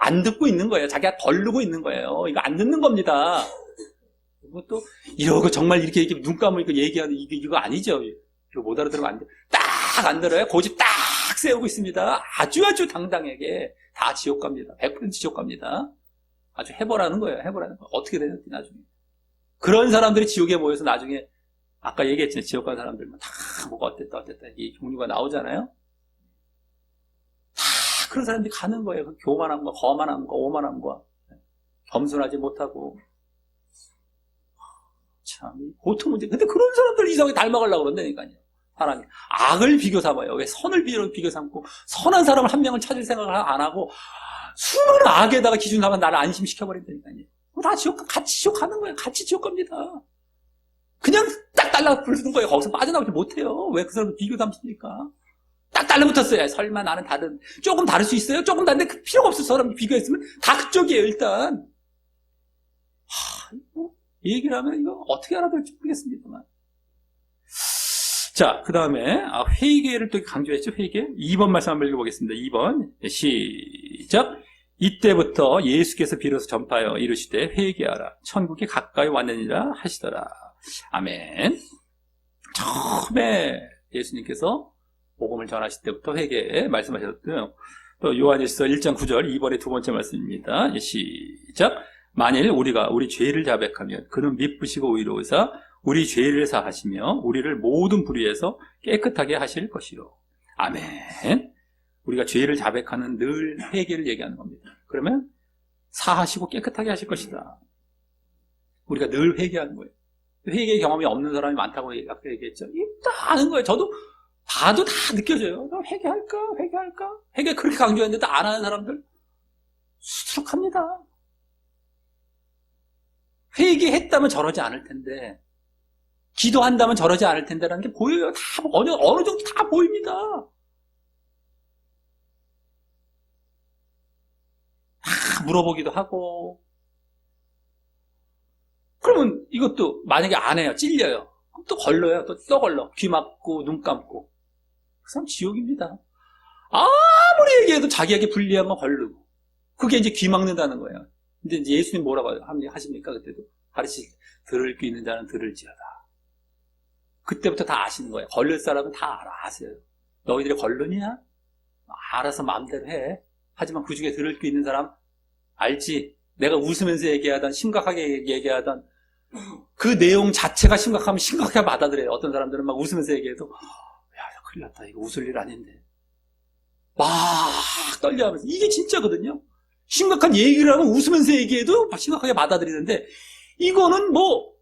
안 듣고 있는 거예요. 자기가 덜르고 있는 거예요. 이거 안 듣는 겁니다. 이것도 이러고 정말 이렇게 눈 감으니까 얘기하는 이거 아니죠. 이거 못 알아들으면 안 돼. 딱 안 들어요. 고집 딱 세우고 있습니다. 아주 당당하게 다 지옥 갑니다. 100% 지옥 갑니다. 아주 해보라는 거예요. 해보라는 거. 어떻게 되는지 나중에. 그런 사람들이 지옥에 모여서 나중에 아까 얘기했잖아요. 지옥 간 사람들만 다 뭐가 어땠다 이 종류가 나오잖아요. 다 그런 사람들이 가는 거예요. 그 교만함과 거만함과 오만함과 겸손하지 못하고 참 보통 문제. 근데 그런 사람들 이상하게 닮아가려고 그런다니까요. 사람이 악을 비교 삼아요. 왜 선을 비교 삼고 선한 사람을 한 명을 찾을 생각을 안 하고 수많은 악에다가 기준 삼아 나를 안심시켜 버린다니까요. 다 지옥 같이 지옥 가는 거예요. 같이 지옥 갑니다. 그냥 딱 달라붙는 거예요. 거기서 빠져나오지 못해요. 왜 그 사람을 비교 삼습니까? 딱 달라붙었어요. 설마 나는 조금 다를 수 있어요? 조금 다른데 그 필요가 없어. 사람 비교했으면 다 그쪽이에요. 일단 이 얘기를 하면 이거 어떻게 알아들을지 모르겠습니다만. 자, 그 다음에 회개를 또 강조했죠. 회개. 2번 말씀 한번 읽어보겠습니다. 2번 시작. 이때부터 예수께서 비로소 전파하여 이르시되 회개하라. 천국이 가까이 왔느니라 하시더라. 아멘. 처음에 예수님께서 복음을 전하실 때부터 회개 말씀하셨고요. 또 요한일서 1장 9절 2번의 두 번째 말씀입니다. 시작. 만일 우리가 우리 죄를 자백하면 그는 미쁘시고 의로우사 우리 죄를 사하시며 우리를 모든 불의에서 깨끗하게 하실 것이로. 아멘. 우리가 죄를 자백하는 늘 회개를 얘기하는 겁니다. 그러면 사하시고 깨끗하게 하실 것이다. 우리가 늘 회개하는 거예요. 회개 경험이 없는 사람이 많다고 아까 얘기했죠. 이거 다 아는 거예요. 저도 봐도 다 느껴져요. 회개할까? 회개 그렇게 강조했는데 안 하는 사람들 수두룩합니다. 회개했다면 저러지 않을 텐데, 기도한다면 저러지 않을 텐데라는 게 보여요. 다 어느 정도 다 보입니다. 다 물어보기도 하고. 그러면 이것도 만약에 안 해요. 찔려요. 그럼 또 걸러요. 또 걸러. 귀 막고 눈 감고. 그 사람 지옥입니다. 아무리 얘기해도 자기에게 불리한 건 걸르고. 그게 이제 귀 막는다는 거예요. 근데 이제 예수님 뭐라고 하십니까? 그때도 들을 귀 있는 자는 들을지어다. 그때부터 다 아시는 거예요. 걸릴 사람은 다 아세요. 너희들이 걸르냐? 알아서 마음대로 해. 하지만 그 중에 들을 귀 있는 사람 알지? 내가 웃으면서 얘기하던 심각하게 얘기하던 그 내용 자체가 심각하면 심각하게 받아들여요. 어떤 사람들은 막 웃으면서 얘기해도 야 큰일 났다. 이거 웃을 일 아닌데. 막 떨려하면서 이게 진짜거든요. 심각한 얘기를 하면 웃으면서 얘기해도 심각하게 받아들이는데 이거는 뭐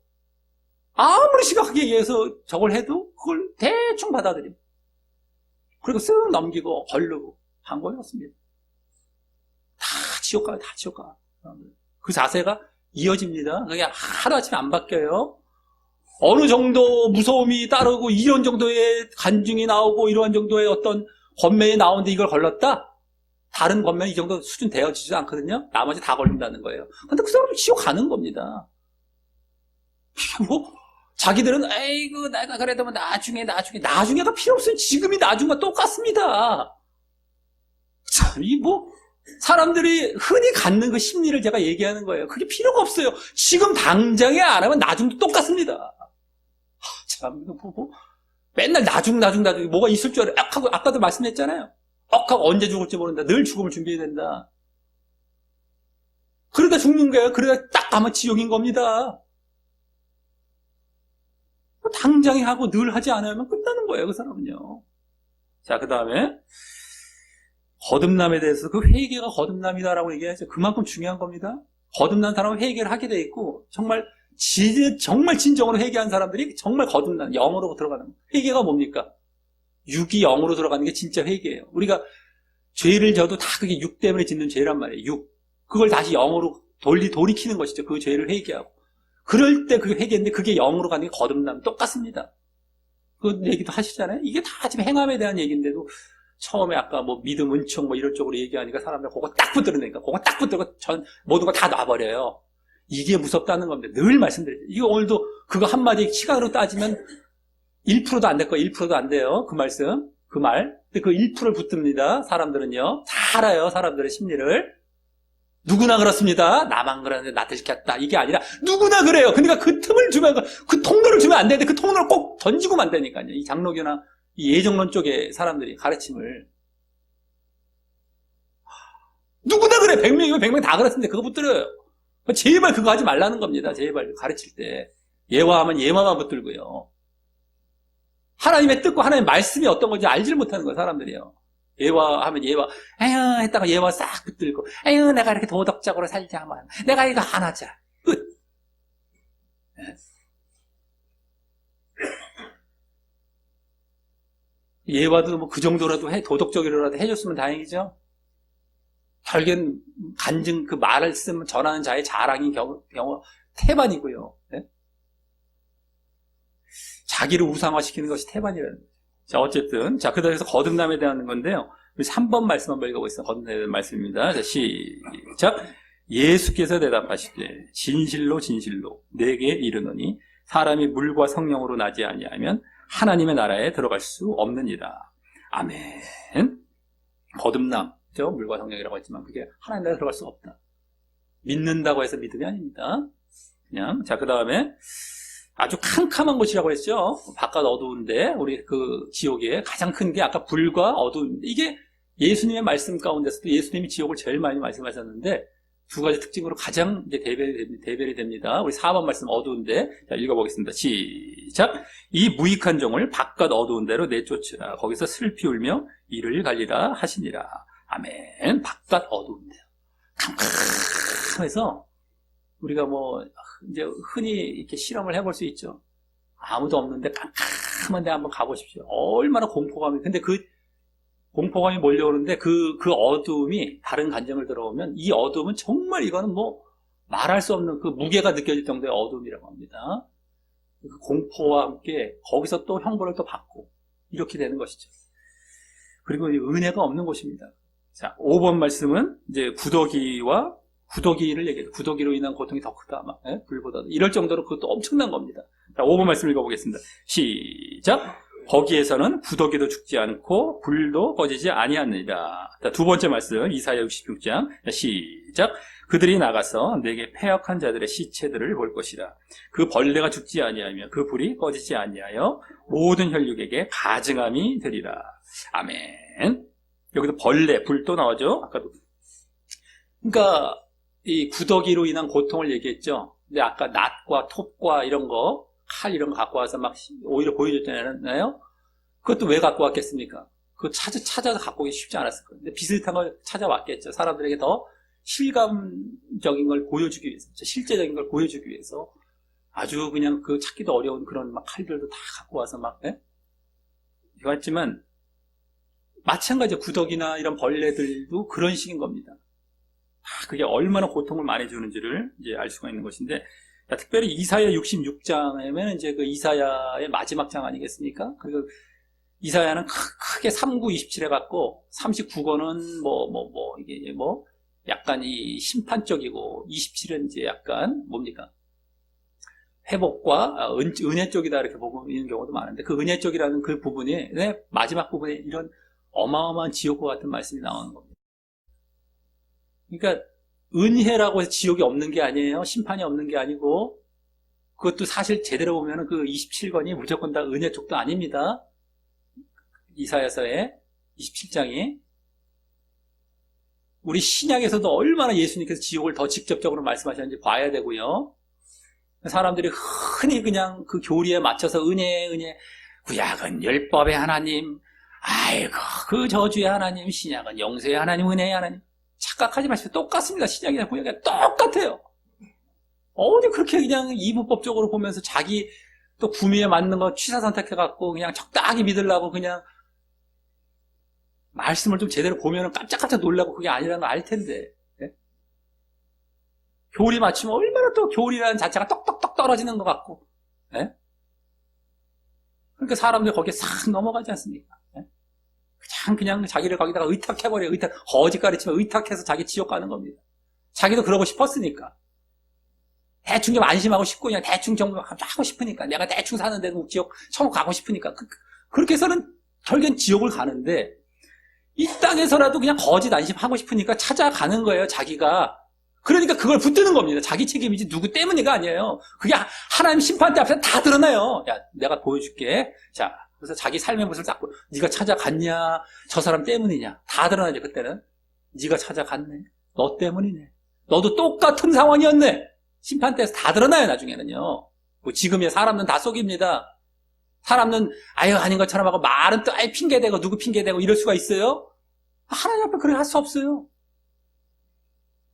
아무리 심각하게 얘기해서 저걸 해도 그걸 대충 받아들여요. 그리고 쓱 넘기고 걸르고 한 거였습니다. 다 지옥 가요. 다 지옥 가. 그 자세가 이어집니다. 그게 하루아침에 안 바뀌어요. 어느 정도 무서움이 따르고 이런 정도의 간증이 나오고 이러한 정도의 어떤 권면이 나오는데 이걸 걸렀다? 다른 권면이 이 정도 수준 되어지지 않거든요. 나머지 다 걸린다는 거예요. 근데 그 사람은 지옥 가는 겁니다. 뭐 자기들은 에이그 내가 그래도 뭐 나중에가 필요 없어요. 지금이 나중과 똑같습니다. 참, 이 뭐 사람들이 흔히 갖는 그 심리를 제가 얘기하는 거예요. 그게 필요가 없어요. 지금 당장에 안 하면 나중도 똑같습니다. 참, 뭐 맨날 나중 뭐가 있을 줄 알아요. 하고 아까도 말씀했잖아요. 하고 언제 죽을지 모른다. 늘 죽음을 준비해야 된다. 그러다 죽는 거예요. 그러다 딱 가면 지옥인 겁니다. 당장에 하고 늘 하지 않으면 끝나는 거예요. 그 사람은요. 자, 그 다음에 거듭남에 대해서 그 회개가 거듭남이다라고 얘기하죠. 그만큼 중요한 겁니다. 거듭난 사람은 회개를 하게 돼 있고 정말 진정으로 회개한 사람들이 정말 거듭난 영으로 들어가는 거예요. 회개가 뭡니까? 육이 영으로 들어가는 게 진짜 회개예요. 우리가 죄를 져도 다 그게 육 때문에 짓는 죄란 말이에요. 육. 그걸 다시 영으로 돌이키는 것이죠. 그 죄를 회개하고. 그럴 때 그게 회개인데 그게 영으로 가는 게 거듭남 똑같습니다. 그 얘기도 하시잖아요. 이게 다 지금 행함에 대한 얘기인데도 처음에 아까 뭐 믿음, 은총 뭐 이런 쪽으로 얘기하니까 사람들 그거 딱 붙들어내니까 그거 딱 붙들고 전 모든 거 다 놔버려요. 이게 무섭다는 겁니다. 늘 말씀드리죠. 이거 오늘도 그거 한마디 시간으로 따지면 1%도 안 될 거예요. 1%도 안 돼요. 그 말씀, 그 말. 근데 그 1%를 붙듭니다. 사람들은요. 다 알아요. 사람들의 심리를. 누구나 그렇습니다. 나만 그러는데 나한테 시켰다. 이게 아니라 누구나 그래요. 그러니까 그 틈을 주면, 그 통로를 주면 안 되는데 그 통로를 꼭 던지고 만다니까요. 이 장로교나 이 예정론 쪽의 사람들이 가르침을. 누구나 그래. 100명이면 100명 다 그렇습니다. 그거 붙들어요. 제발 그거 하지 말라는 겁니다. 제발 가르칠 때. 예화하면 예화만 붙들고요. 하나님의 뜻과 하나님의 말씀이 어떤 건지 알지를 못하는 거예요. 사람들이요. 예화하면 예화, 에휴 했다가 예화 싹 붙들고, 에휴 내가 이렇게 도덕적으로 살자 하면 내가 이거 안 하자. 끝. 예화도 뭐 그 정도라도 도덕적이라도 해줬으면 다행이죠. 결국엔 간증 그 말을 쓰면 전하는 자의 자랑인 경우 태반이고요. 네? 자기를 우상화시키는 것이 태반이라는 거죠. 자, 어쨌든. 자, 그다음에서 거듭남에 대한 건데요. 우리 3번 말씀 한번 읽어보겠습니다. 거듭남에 대한 말씀입니다. 자, 시작. 예수께서 대답하시되, 진실로 진실로 내게 이르노니, 사람이 물과 성령으로 나지 아니하면 하나님의 나라에 들어갈 수 없느니라. 아멘. 거듭남. 물과 성령이라고 했지만, 그게 하나님 나라에 들어갈 수 없다. 믿는다고 해서 믿음이 아닙니다. 그냥. 자, 그 다음에, 아주 캄캄한 곳이라고 했죠. 바깥 어두운데 우리 그 지옥에 가장 큰 게 아까 불과 어두운데 이게 예수님의 말씀 가운데서도 예수님이 지옥을 제일 많이 말씀하셨는데 두 가지 특징으로 가장 이제 대별이 됩니다. 우리 4번 말씀 어두운데 자, 읽어보겠습니다. 시작. 이 무익한 종을 바깥 어두운 데로 내쫓으라. 거기서 슬피 울며 이를 갈리라 하시니라. 아멘. 바깥 어두운 데요. 캄캄해서 우리가 뭐 이제 흔히 이렇게 실험을 해볼 수 있죠. 아무도 없는데 깜깜한 데 한번 가보십시오. 얼마나 공포감이. 근데 그 공포감이 몰려오는데 그 어두움이 다른 감정을 들어오면 이 어두움은 정말 이거는 뭐 말할 수 없는 그 무게가 느껴질 정도의 어두움이라고 합니다. 그 공포와 함께 거기서 또 형벌을 또 받고 이렇게 되는 것이죠. 그리고 은혜가 없는 곳입니다. 자, 5번 말씀은 이제 구더기를 얘기해요. 구더기로 인한 고통이 더 크다. 막, 불보다도. 이럴 정도로 그것도 엄청난 겁니다. 자, 5번 말씀 읽어보겠습니다. 시작. 거기에서는 구더기도 죽지 않고 불도 꺼지지 아니하느니라. 자, 두 번째 말씀 이사야 66장. 자, 시작. 그들이 나가서 내게 패역한 자들의 시체들을 볼 것이라. 그 벌레가 죽지 아니하며 그 불이 꺼지지 아니하여 모든 혈육에게 가증함이 되리라. 아멘. 여기도 벌레, 불도 나오죠. 아까도. 그러니까 이 구더기로 인한 고통을 얘기했죠. 근데 아까 낫과 톱과 이런 거, 칼 이런 거 갖고 와서 막 오히려 보여줬잖아요. 그것도 왜 갖고 왔겠습니까? 그거 찾아서 갖고 오기 쉽지 않았을 거예요. 근데 비슷한 걸 찾아왔겠죠. 사람들에게 더 실감적인 걸 보여주기 위해서, 실제적인 걸 보여주기 위해서 아주 그냥 그 찾기도 어려운 그런 막 칼들도 다 갖고 와서 막, 이거 했지만 마찬가지로 구더기나 이런 벌레들도 그런 식인 겁니다. 그게 얼마나 고통을 많이 주는지를 이제 알 수가 있는 것인데, 특별히 이사야 66장에는 이제 그 이사야의 마지막 장 아니겠습니까? 그리고 이사야는 크게 39, 27 해갖고, 39권은 이게 약간 이 심판적이고, 27은 이제 약간 뭡니까? 회복과 은혜 쪽이다 이렇게 보고 있는 경우도 많은데, 그 은혜 쪽이라는 그 부분이, 마지막 부분에 이런 어마어마한 지옥과 같은 말씀이 나오는 겁니다. 그러니까 은혜라고 해서 지옥이 없는 게 아니에요. 심판이 없는 게 아니고 그것도 사실 제대로 보면 그 27권이 무조건 다 은혜 쪽도 아닙니다. 이사야서의 27장이 우리 신약에서도 얼마나 예수님께서 지옥을 더 직접적으로 말씀하셨는지 봐야 되고요. 사람들이 흔히 그냥 그 교리에 맞춰서 은혜 구약은 율법의 하나님, 아이고 그 저주의 하나님, 신약은 용서의 하나님, 은혜의 하나님. 착각하지 마시고 똑같습니다. 신약이나 구약이나 똑같아요. 어디 그렇게 그냥 이분법적으로 보면서 자기 또 구미에 맞는 거 취사 선택해갖고 그냥 적당히 믿으려고 그냥 말씀을 좀 제대로 보면은 깜짝깜짝 놀라고 그게 아니라는 걸 알 텐데. 네? 교리 맞추면 얼마나 또 교리라는 자체가 똑똑똑 떨어지는 것 같고, 예? 그러니까 사람들이 거기에 싹 넘어가지 않습니까? 예? 그냥 자기를 거기다가 의탁해버려요. 거짓 가르치면 의탁해서 자기 지옥 가는 겁니다. 자기도 그러고 싶었으니까. 대충 좀 안심하고 싶고, 그냥 대충 좀 하고 싶으니까. 내가 대충 사는데도 지옥, 천국 가고 싶으니까. 그렇게 해서는 결국엔 지옥을 가는데, 이 땅에서라도 그냥 거짓 안심하고 싶으니까 찾아가는 거예요, 자기가. 그러니까 그걸 붙드는 겁니다. 자기 책임이지 누구 때문이가 아니에요. 그게 하나님 심판대 앞에서 다 드러나요. 야, 내가 보여줄게. 자, 그래서 자기 삶의 모습을 닦고, 네가 찾아갔냐, 저 사람 때문이냐, 다 드러나죠. 그때는 네가 찾아갔네, 너 때문이네, 너도 똑같은 상황이었네. 심판대에서 다 드러나요. 나중에는요. 뭐 지금의 사람은 다 속입니다. 사람은 아유 아닌 것처럼 하고, 말은 또 아예 핑계대고 누구 핑계대고 이럴 수가 있어요? 하나님 앞에 그렇게 할 수 없어요.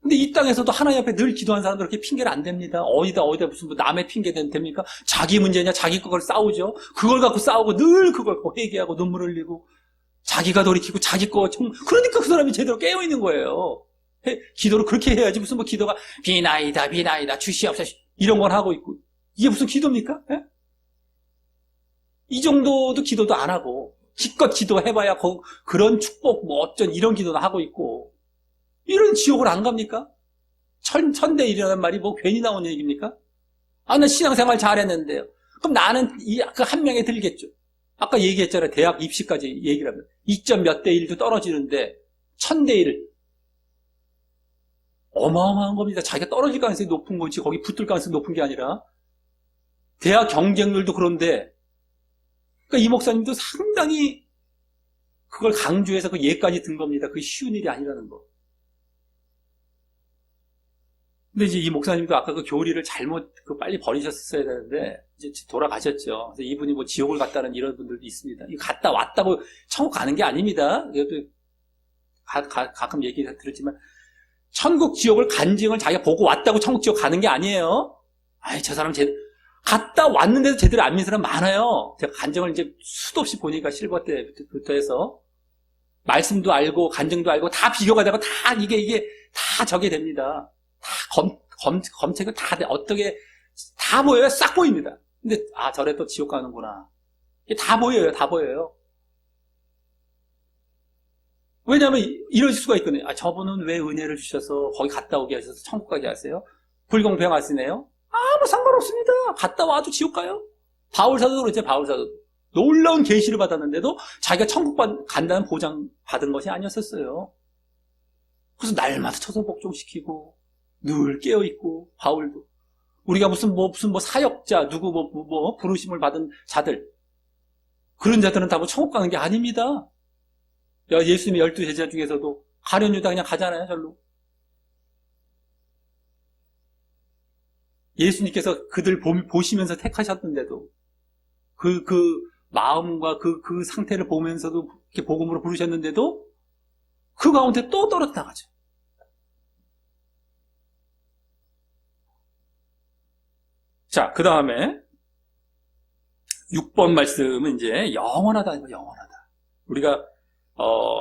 근데 이 땅에서도 하나님 앞에 늘 기도하는 사람들 그렇게 핑계를 안 댑니다. 어디다 무슨 뭐 남의 핑계 됩니까? 자기 문제냐, 자기 그걸 싸우죠. 그걸 갖고 싸우고 늘 그걸 회개하고 눈물 흘리고, 자기가 돌이키고 자기 거 그러니까 그 사람이 제대로 깨어 있는 거예요. 기도를 그렇게 해야지. 무슨 뭐 기도가 비나이다 주시옵소서 이런 걸 하고 있고, 이게 무슨 기도입니까? 예? 이 정도도 기도도 안 하고, 기껏 기도해봐야 그런 축복 뭐 어쩐 이런 기도도 하고 있고, 이런 지옥을 안 갑니까? 천대일이라는 말이 뭐 괜히 나온 얘기입니까? 아, 나 신앙생활 잘했는데요. 그럼 나는 그 한 명에 들겠죠. 아까 얘기했잖아요. 대학 입시까지 얘기를 하면 2점 몇 대 1도 떨어지는데 1000대 1을, 어마어마한 겁니다. 자기가 떨어질 가능성이 높은 거지 거기 붙을 가능성이 높은 게 아니라. 대학 경쟁률도 그런데, 그러니까 이 목사님도 상당히 그걸 강조해서 그 예까지 든 겁니다. 그게 쉬운 일이 아니라는 거. 근데 이제 이 목사님도 아까 그 교리를 잘못 빨리 버리셨어야 되는데 이제 돌아가셨죠. 그래서 이분이 뭐 지옥을 갔다는 이런 분들도 있습니다. 이 갔다 왔다고 천국 가는 게 아닙니다. 이것도 가끔 얘기 들었지만, 천국 지옥을 간증을 자기가 보고 왔다고 천국 지옥 가는 게 아니에요. 아이, 저 사람 갔다 왔는데도 제대로 안 믿는 사람 많아요. 제가 간증을 이제 수도 없이 보니까, 실버 때부터 해서 말씀도 알고 간증도 알고 다 비교가 되고 다 이게 다 저게 됩니다. 다 검색을 다 어떻게 다 보여요. 싹 보입니다. 근데 저래 또 지옥 가는구나. 이게 다 보여요. 다 보여요. 왜냐하면 이럴 수가 있거든요. 저분은 왜 은혜를 주셔서 거기 갔다 오게 하셔서 천국 가게 하세요? 불공평하시네요? 아무 상관없습니다. 갔다 와도 지옥 가요. 바울 사도도 그렇죠. 바울 사도 놀라운 계시를 받았는데도 자기가 천국 간다는 보장 받은 것이 아니었었어요. 그래서 날마다 쳐서 복종시키고 늘 깨어있고, 바울도. 우리가 무슨 사역자, 누구 부르심을 받은 자들, 그런 자들은 다 천국 가는 게 아닙니다. 예수님의 12제자 중에서도 가룟 유다 그냥 가잖아요, 절로. 예수님께서 그들 보시면서 택하셨는데도 그 마음과 그 상태를 보면서도 이렇게 복음으로 부르셨는데도 그 가운데 또 떨어져나가죠. 자, 그 다음에 6번 말씀은 이제 영원하다. 우리가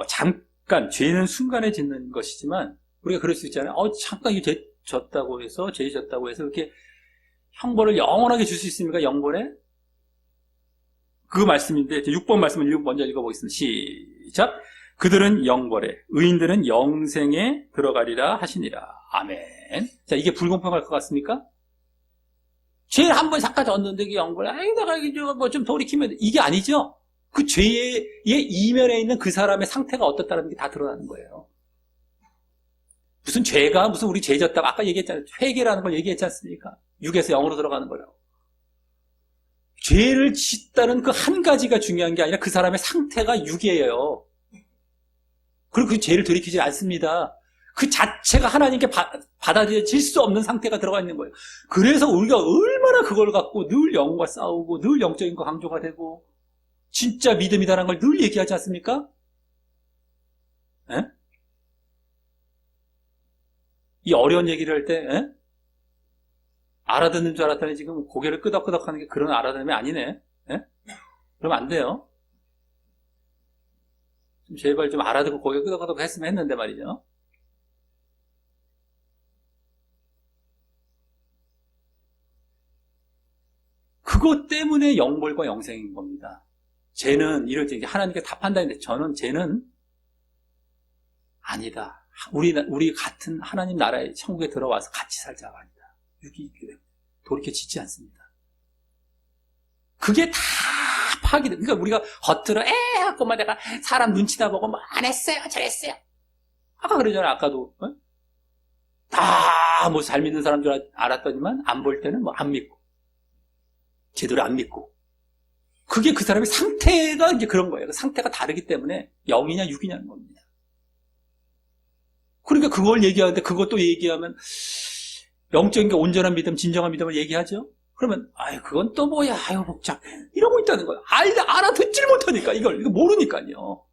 잠깐, 죄는 순간에 짓는 것이지만 우리가 그럴 수 있잖아요. 잠깐 이게 죄 졌다고 해서 이렇게 형벌을 영원하게 줄 수 있습니까? 영벌에? 그 말씀인데 6번 말씀을 먼저 읽어보겠습니다. 시작. 그들은 영벌에, 의인들은 영생에 들어가리라 하시니라. 아멘. 자, 이게 불공평할 것 같습니까? 죄를 한 번 잠깐 졌는데 그 영벌에, 내가 뭐 좀 돌이키면, 이게 아니죠? 그 죄의 이면에 있는 그 사람의 상태가 어떻다는 게 다 드러나는 거예요. 무슨 우리 죄 졌다고 아까 얘기했잖아요. 회개라는 걸 얘기했지 않습니까? 6에서 0으로 들어가는 거라고. 죄를 짓다는 그 한 가지가 중요한 게 아니라 그 사람의 상태가 6이에요. 그리고 그 죄를 돌이키지 않습니다. 그 자체가 하나님께 받아들여질 수 없는 상태가 들어가 있는 거예요. 그래서 우리가 얼마나 그걸 갖고 늘 영과 싸우고 늘 영적인 거 강조가 되고 진짜 믿음이다라는 걸 늘 얘기하지 않습니까? 에? 이 어려운 얘기를 할 때 알아듣는 줄 알았더니 지금 고개를 끄덕끄덕 하는 게 그런 알아듣음이 아니네. 그러면 안 돼요. 제발 좀 알아듣고 고개 끄덕끄덕 했으면 했는데 말이죠. 그것 때문에 영벌과 영생인 겁니다. 쟤는 이럴 때 하나님께 답한다는데 저는 쟤는 아니다. 우리 같은 하나님 나라의 천국에 들어와서 같이 살자가 아니다. 돌이켜 짓지 않습니다. 그게 다 파괴돼. 그러니까 우리가 겉으로 하고만 내가 사람 눈치다 보고 뭐 안 했어요, 저랬어요. 아까 그러잖아요. 아까도 다 뭐 잘 믿는 사람 줄 알았더니만 안 볼 때는 뭐 안 믿고 제대로 안 믿고. 그게 그 사람의 상태가 이제 그런 거예요. 그 상태가 다르기 때문에 영이냐 육이냐는 겁니다. 그러니까 그걸 얘기하는데 그것도 얘기하면 영적인 게 온전한 믿음, 진정한 믿음을 얘기하죠. 그러면 그건 또 뭐야, 복잡해 이러고 있다는 거예요. 알아듣질 못하니까 이거 모르니까요.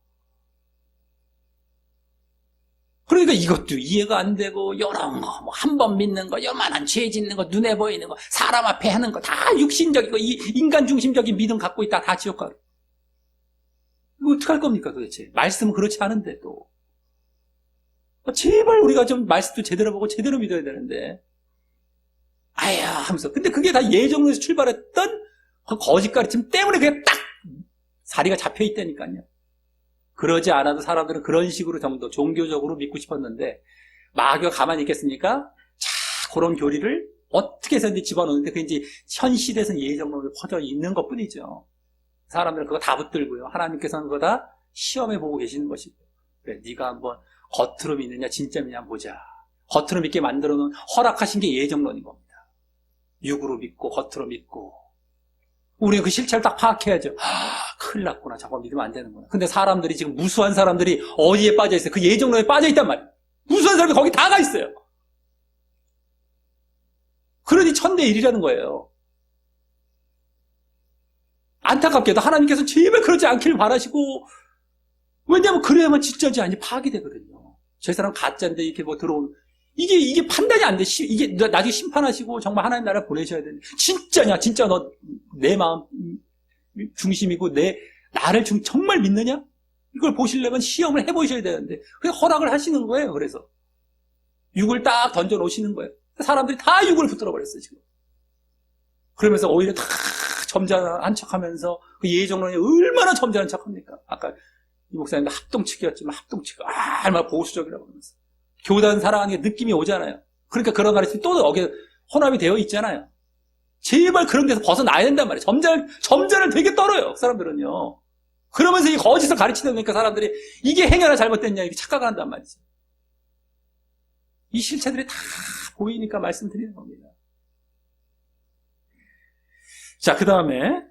그러니까 이것도 이해가 안 되고 여러 거, 뭐 한 번 믿는 거, 요만한 죄 짓는 거, 눈에 보이는 거, 사람 앞에 하는 거 다 육신적이고 인간 중심적인 믿음 갖고 있다 다 지옥 가고. 이거 어떡할 겁니까 도대체? 말씀은 그렇지 않은데 또. 제발 우리가 좀 말씀도 제대로 보고 제대로 믿어야 되는데. 하면서. 근데 그게 다 예정론에서 출발했던 그 거짓 가르침 때문에 그게 딱 자리가 잡혀 있다니까요. 그러지 않아도 사람들은 그런 식으로 정도 종교적으로 믿고 싶었는데 마귀가 가만히 있겠습니까? 자, 그런 교리를 어떻게 해서든지 집어넣는데 그게 이제 현 시대에서는 예정론으로 퍼져 있는 것 뿐이죠. 사람들은 그거 다 붙들고요. 하나님께서는 그거 다 시험해보고 계시는 것이고. 그래, 네가 한번 겉으로 믿느냐 진짜 믿느냐 보자. 겉으로 믿게 만들어 놓은 허락하신 게 예정론인 겁니다. 육으로 믿고 겉으로 믿고. 우리가 그 실체를 딱 파악해야죠. 큰일 났구나. 저거 믿으면 안 되는구나. 근데 사람들이 지금 무수한 사람들이 어디에 빠져 있어요? 그 예정론에 빠져 있단 말이에요. 무수한 사람이 거기 다 가 있어요. 그러니 1000대1이라는 거예요. 안타깝게도 하나님께서 제발 그러지 않기를 바라시고, 왜냐하면 그래야만 진짜지 아니 파악이 되거든요. 저 사람 가짜인데 이렇게 뭐 들어오는, 이게 판단이 안 돼. 이게 나중에 심판하시고 정말 하나님 나라 보내셔야 되는데, 진짜냐? 진짜 너 내 마음 중심이고 나를 정말 믿느냐? 이걸 보시려면 시험을 해보셔야 되는데, 그냥 허락을 하시는 거예요. 그래서 육을 딱 던져 놓으시는 거예요. 사람들이 다 육을 붙들어 버렸어요 지금. 그러면서 오히려 다 점잖은 척하면서 그 예정론이 얼마나 점잖은 척합니까? 아까 이 목사님도 합동측이었지만 합동측 얼마나 보수적이라고 하면서 교단 사랑하는 게 느낌이 오잖아요. 그러니까 그런 가르침이 또 어깨 혼합이 되어 있잖아요. 제발 그런 데서 벗어나야 된단 말이에요. 점잖을 되게 떨어요 사람들은요. 그러면서 이 거짓을 가르치다 보니까 사람들이 이게 행여나 잘못됐냐 이렇게 착각을 한단 말이죠. 이 실체들이 다 보이니까 말씀드리는 겁니다. 자, 그 다음에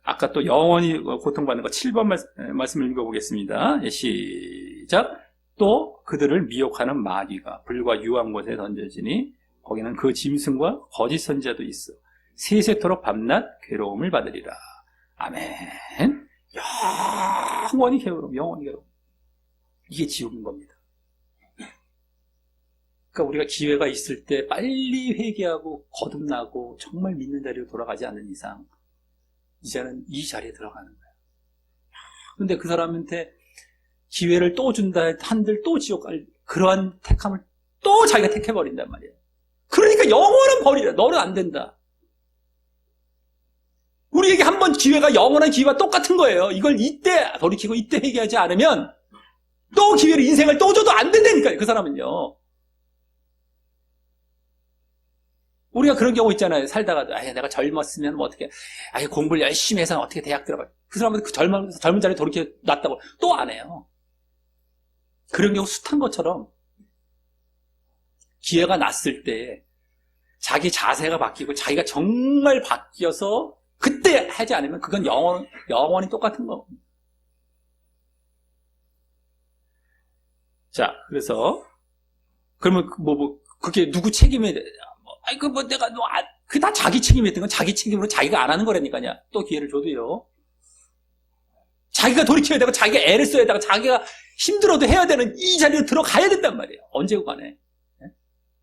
아까 또 영원히 고통받는 거 7번 말씀을 읽어보겠습니다. 시작. 또 그들을 미혹하는 마귀가 불과 유한 곳에 던져지니 거기는 그 짐승과 거짓 선지자도 있어 세세토록 밤낮 괴로움을 받으리라. 아멘. 영원히 괴로움, 영원히 괴로움. 이게 지옥인 겁니다. 그러니까 우리가 기회가 있을 때 빨리 회개하고 거듭나고 정말 믿는 자리로 돌아가지 않는 이상 이제는 이 자리에 들어가는 거예요. 근데 그 사람한테 기회를 또 준다 한들 또 지옥 갈 그러한 택함을 또 자기가 택해버린단 말이에요. 그러니까 영원한 벌이래. 너는 안 된다. 우리에게 한 번 기회가 영원한 기회와 똑같은 거예요. 이걸 이때 돌이키고 이때 회개하지 않으면 또 기회를 인생을 또 줘도 안 된다니까요. 그 사람은요. 우리가 그런 경우 있잖아요. 살다가도 내가 젊었으면 뭐 어떻게 공부를 열심히 해서 어떻게 대학 들어가. 그 사람은 그 젊은 자리에 돌이켜 놨다고 또 안 해요. 그런 경우 숱한 것처럼 기회가 났을 때 자기 자세가 바뀌고 자기가 정말 바뀌어서 그때 하지 않으면 그건 영원히 똑같은 겁니다. 자, 그래서 그러면 그게 누구 책임이 그게 다 자기 책임이었던 건 자기 책임으로 자기가 안 하는 거라니까요. 또 기회를 줘도요. 자기가 돌이켜야 되고 자기가 애를 써야 되고 자기가 힘들어도 해야 되는 이 자리로 들어가야 된단 말이에요. 언제고 간에.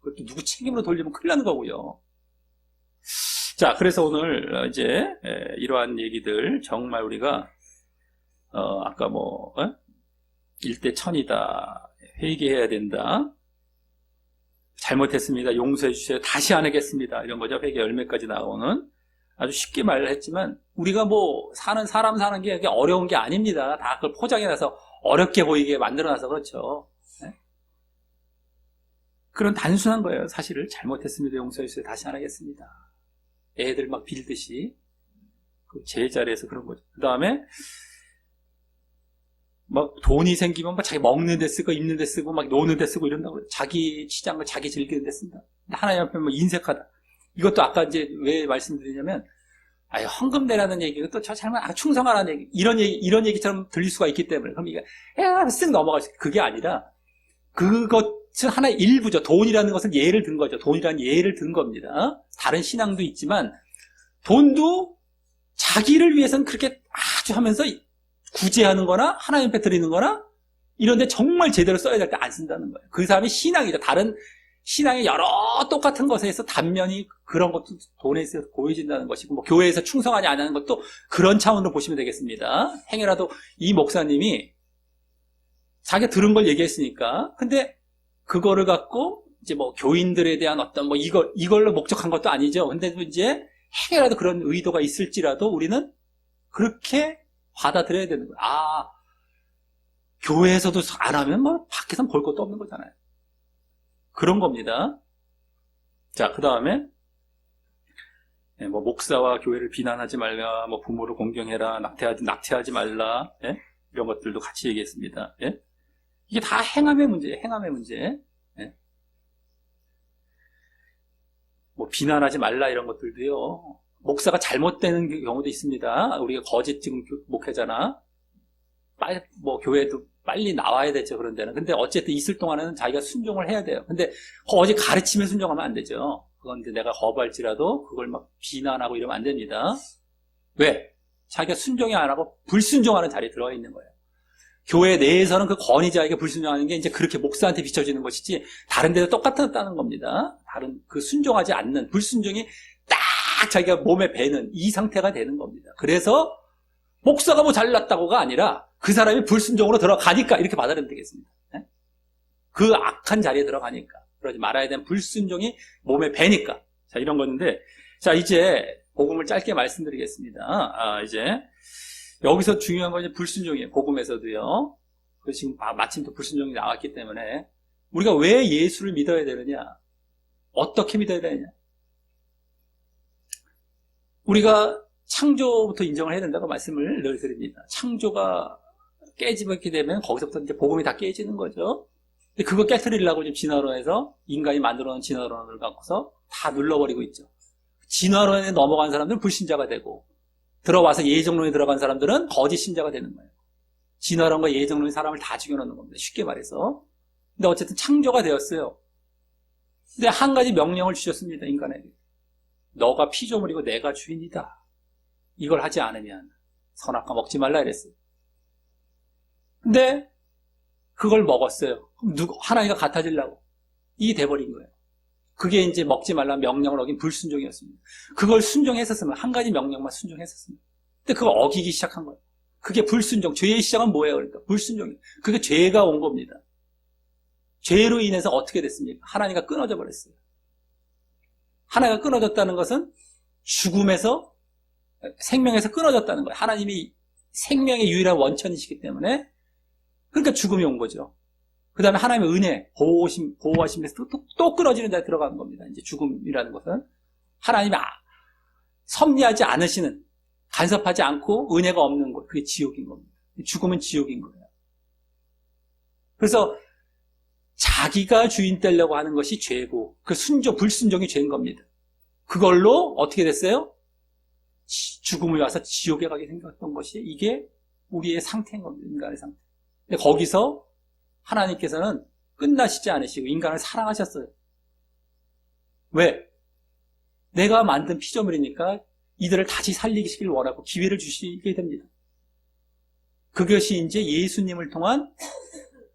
그것도 누구 책임으로 돌리면 큰일 나는 거고요. 자, 그래서 오늘 이제 이러한 얘기들 정말 우리가 아까 일대 천이다. 회개해야 된다. 잘못했습니다. 용서해 주세요. 다시 안 하겠습니다. 이런 거죠. 회개 열매까지 나오는 아주 쉽게 말을 했지만 우리가 뭐 사람 사는 게 어려운 게 아닙니다. 다 그걸 포장해놔서 어렵게 보이게 만들어놔서 그렇죠. 네? 그런 단순한 거예요. 사실을 잘못했습니다. 용서해 주세요. 다시 안 하겠습니다. 애들 막 빌듯이 그 제자리에서 그런 거죠. 그 다음에 막 돈이 생기면 막 자기 먹는 데 쓰고 입는 데 쓰고 막 노는 데 쓰고 이런다고 그래요. 자기 취장을 자기 즐기는 데 쓴다. 하나님 앞에 뭐 인색하다. 이것도 아까 이제 왜 말씀드리냐면 헌금 내라는 얘기가 또 저 잘못 충성하라는 얘기 이런 얘기처럼 들릴 수가 있기 때문에 그럼 이게 쓱 넘어갈 수 있어요. 그게 아니라 그것은 하나의 일부죠. 돈이라는 것은 예를 든 거죠. 돈이라는 예를 든 겁니다. 다른 신앙도 있지만 돈도 자기를 위해서는 그렇게 아주 하면서 구제하는 거나 하나님 앞에 드리는 거나 이런데 정말 제대로 써야 될 때 안 쓴다는 거예요. 그 사람이 신앙이죠. 다른 신앙의 여러 똑같은 것에서 단면이 그런 것도 돈에 있어서 보여진다는 것이고 뭐 교회에서 충성하지 않는 것도 그런 차원으로 보시면 되겠습니다. 행여라도 이 목사님이 자기가 들은 걸 얘기했으니까 근데 그거를 갖고 이제 뭐 교인들에 대한 어떤 뭐 이걸로 목적한 것도 아니죠. 근데 이제 행여라도 그런 의도가 있을지라도 우리는 그렇게 받아들여야 되는 거예요. 교회에서도 안 하면 뭐 밖에서 볼 것도 없는 거잖아요. 그런 겁니다. 자, 그 다음에 뭐 목사와 교회를 비난하지 말라, 뭐 부모를 공경해라, 낙태하지 말라, 예? 이런 것들도 같이 얘기했습니다. 예? 이게 다 행함의 문제예요. 행함의 문제. 예? 뭐 비난하지 말라 이런 것들도요. 목사가 잘못되는 경우도 있습니다. 우리가 거짓 지금 목회자나 뭐 교회도 빨리 나와야 되죠. 그런 데는. 근데 어쨌든 있을 동안에는 자기가 순종을 해야 돼요. 근데 어디 가르치면 순종하면 안 되죠. 그건 이제 내가 거부할지라도 그걸 막 비난하고 이러면 안 됩니다. 왜? 자기가 순종이 안 하고 불순종하는 자리에 들어가 있는 거예요. 교회 내에서는 그 권위자에게 불순종하는 게 이제 그렇게 목사한테 비춰지는 것이지 다른 데도 똑같다는 겁니다. 다른 그 순종하지 않는 불순종이 딱 자기가 몸에 배는 이 상태가 되는 겁니다. 그래서 목사가 뭐 잘났다고가 아니라 그 사람이 불순종으로 들어가니까 이렇게 받아들이면 되겠습니다. 네? 그 악한 자리에 들어가니까 그러지 말아야 되는 불순종이 몸에 배니까 자 이런 건데 자 이제 복음을 짧게 말씀드리겠습니다. 이제 여기서 중요한 건 이제 불순종이에요. 복음에서도요. 그래서 지금 마침 또 불순종이 나왔기 때문에 우리가 왜 예수를 믿어야 되느냐? 어떻게 믿어야 되느냐? 우리가 창조부터 인정을 해야 된다고 말씀을 늘 드립니다. 창조가 깨지게 되면 거기서부터 이제 복음이 다 깨지는 거죠. 근데 그거 깨트리려고 지금 진화론에서 인간이 만들어 놓은 진화론을 갖고서 다 눌러버리고 있죠. 진화론에 넘어간 사람들은 불신자가 되고 들어와서 예정론에 들어간 사람들은 거짓 신자가 되는 거예요. 진화론과 예정론이 사람을 다 죽여놓는 겁니다. 쉽게 말해서. 근데 어쨌든 창조가 되었어요. 근데 한 가지 명령을 주셨습니다. 인간에게. 너가 피조물이고 내가 주인이다. 이걸 하지 않으면 선악과 먹지 말라 이랬어요. 근데 그걸 먹었어요. 그럼 하나님과 같아지려고. 이게 돼버린 거예요. 그게 이제 먹지 말라는 명령을 어긴 불순종이었습니다. 그걸 순종했었으면 한 가지 명령만 순종했었습니다. 근데 그걸 어기기 시작한 거예요. 그게 불순종. 죄의 시작은 뭐예요? 그러니까 불순종이에요. 그게 죄가 온 겁니다. 죄로 인해서 어떻게 됐습니까? 하나님과 끊어져 버렸어요. 하나님과 끊어졌다는 것은 죽음에서 생명에서 끊어졌다는 거예요. 하나님이 생명의 유일한 원천이시기 때문에 그러니까 죽음이 온 거죠. 그 다음에 하나님의 은혜, 보호하심에서 또 끊어지는 데에 들어가는 겁니다. 이제 죽음이라는 것은 하나님이 섭리하지 않으시는, 간섭하지 않고 은혜가 없는 것, 그게 지옥인 겁니다. 죽음은 지옥인 거예요. 그래서 자기가 주인 되려고 하는 것이 죄고 그 불순종이 죄인 겁니다. 그걸로 어떻게 됐어요? 죽음을 와서 지옥에 가게 생겼던 것이 이게 우리의 상태인 겁니다. 인간의 상태. 근데 거기서 하나님께서는 끝나시지 않으시고 인간을 사랑하셨어요. 왜? 내가 만든 피조물이니까 이들을 다시 살리시길 원하고 기회를 주시게 됩니다. 그것이 이제 예수님을 통한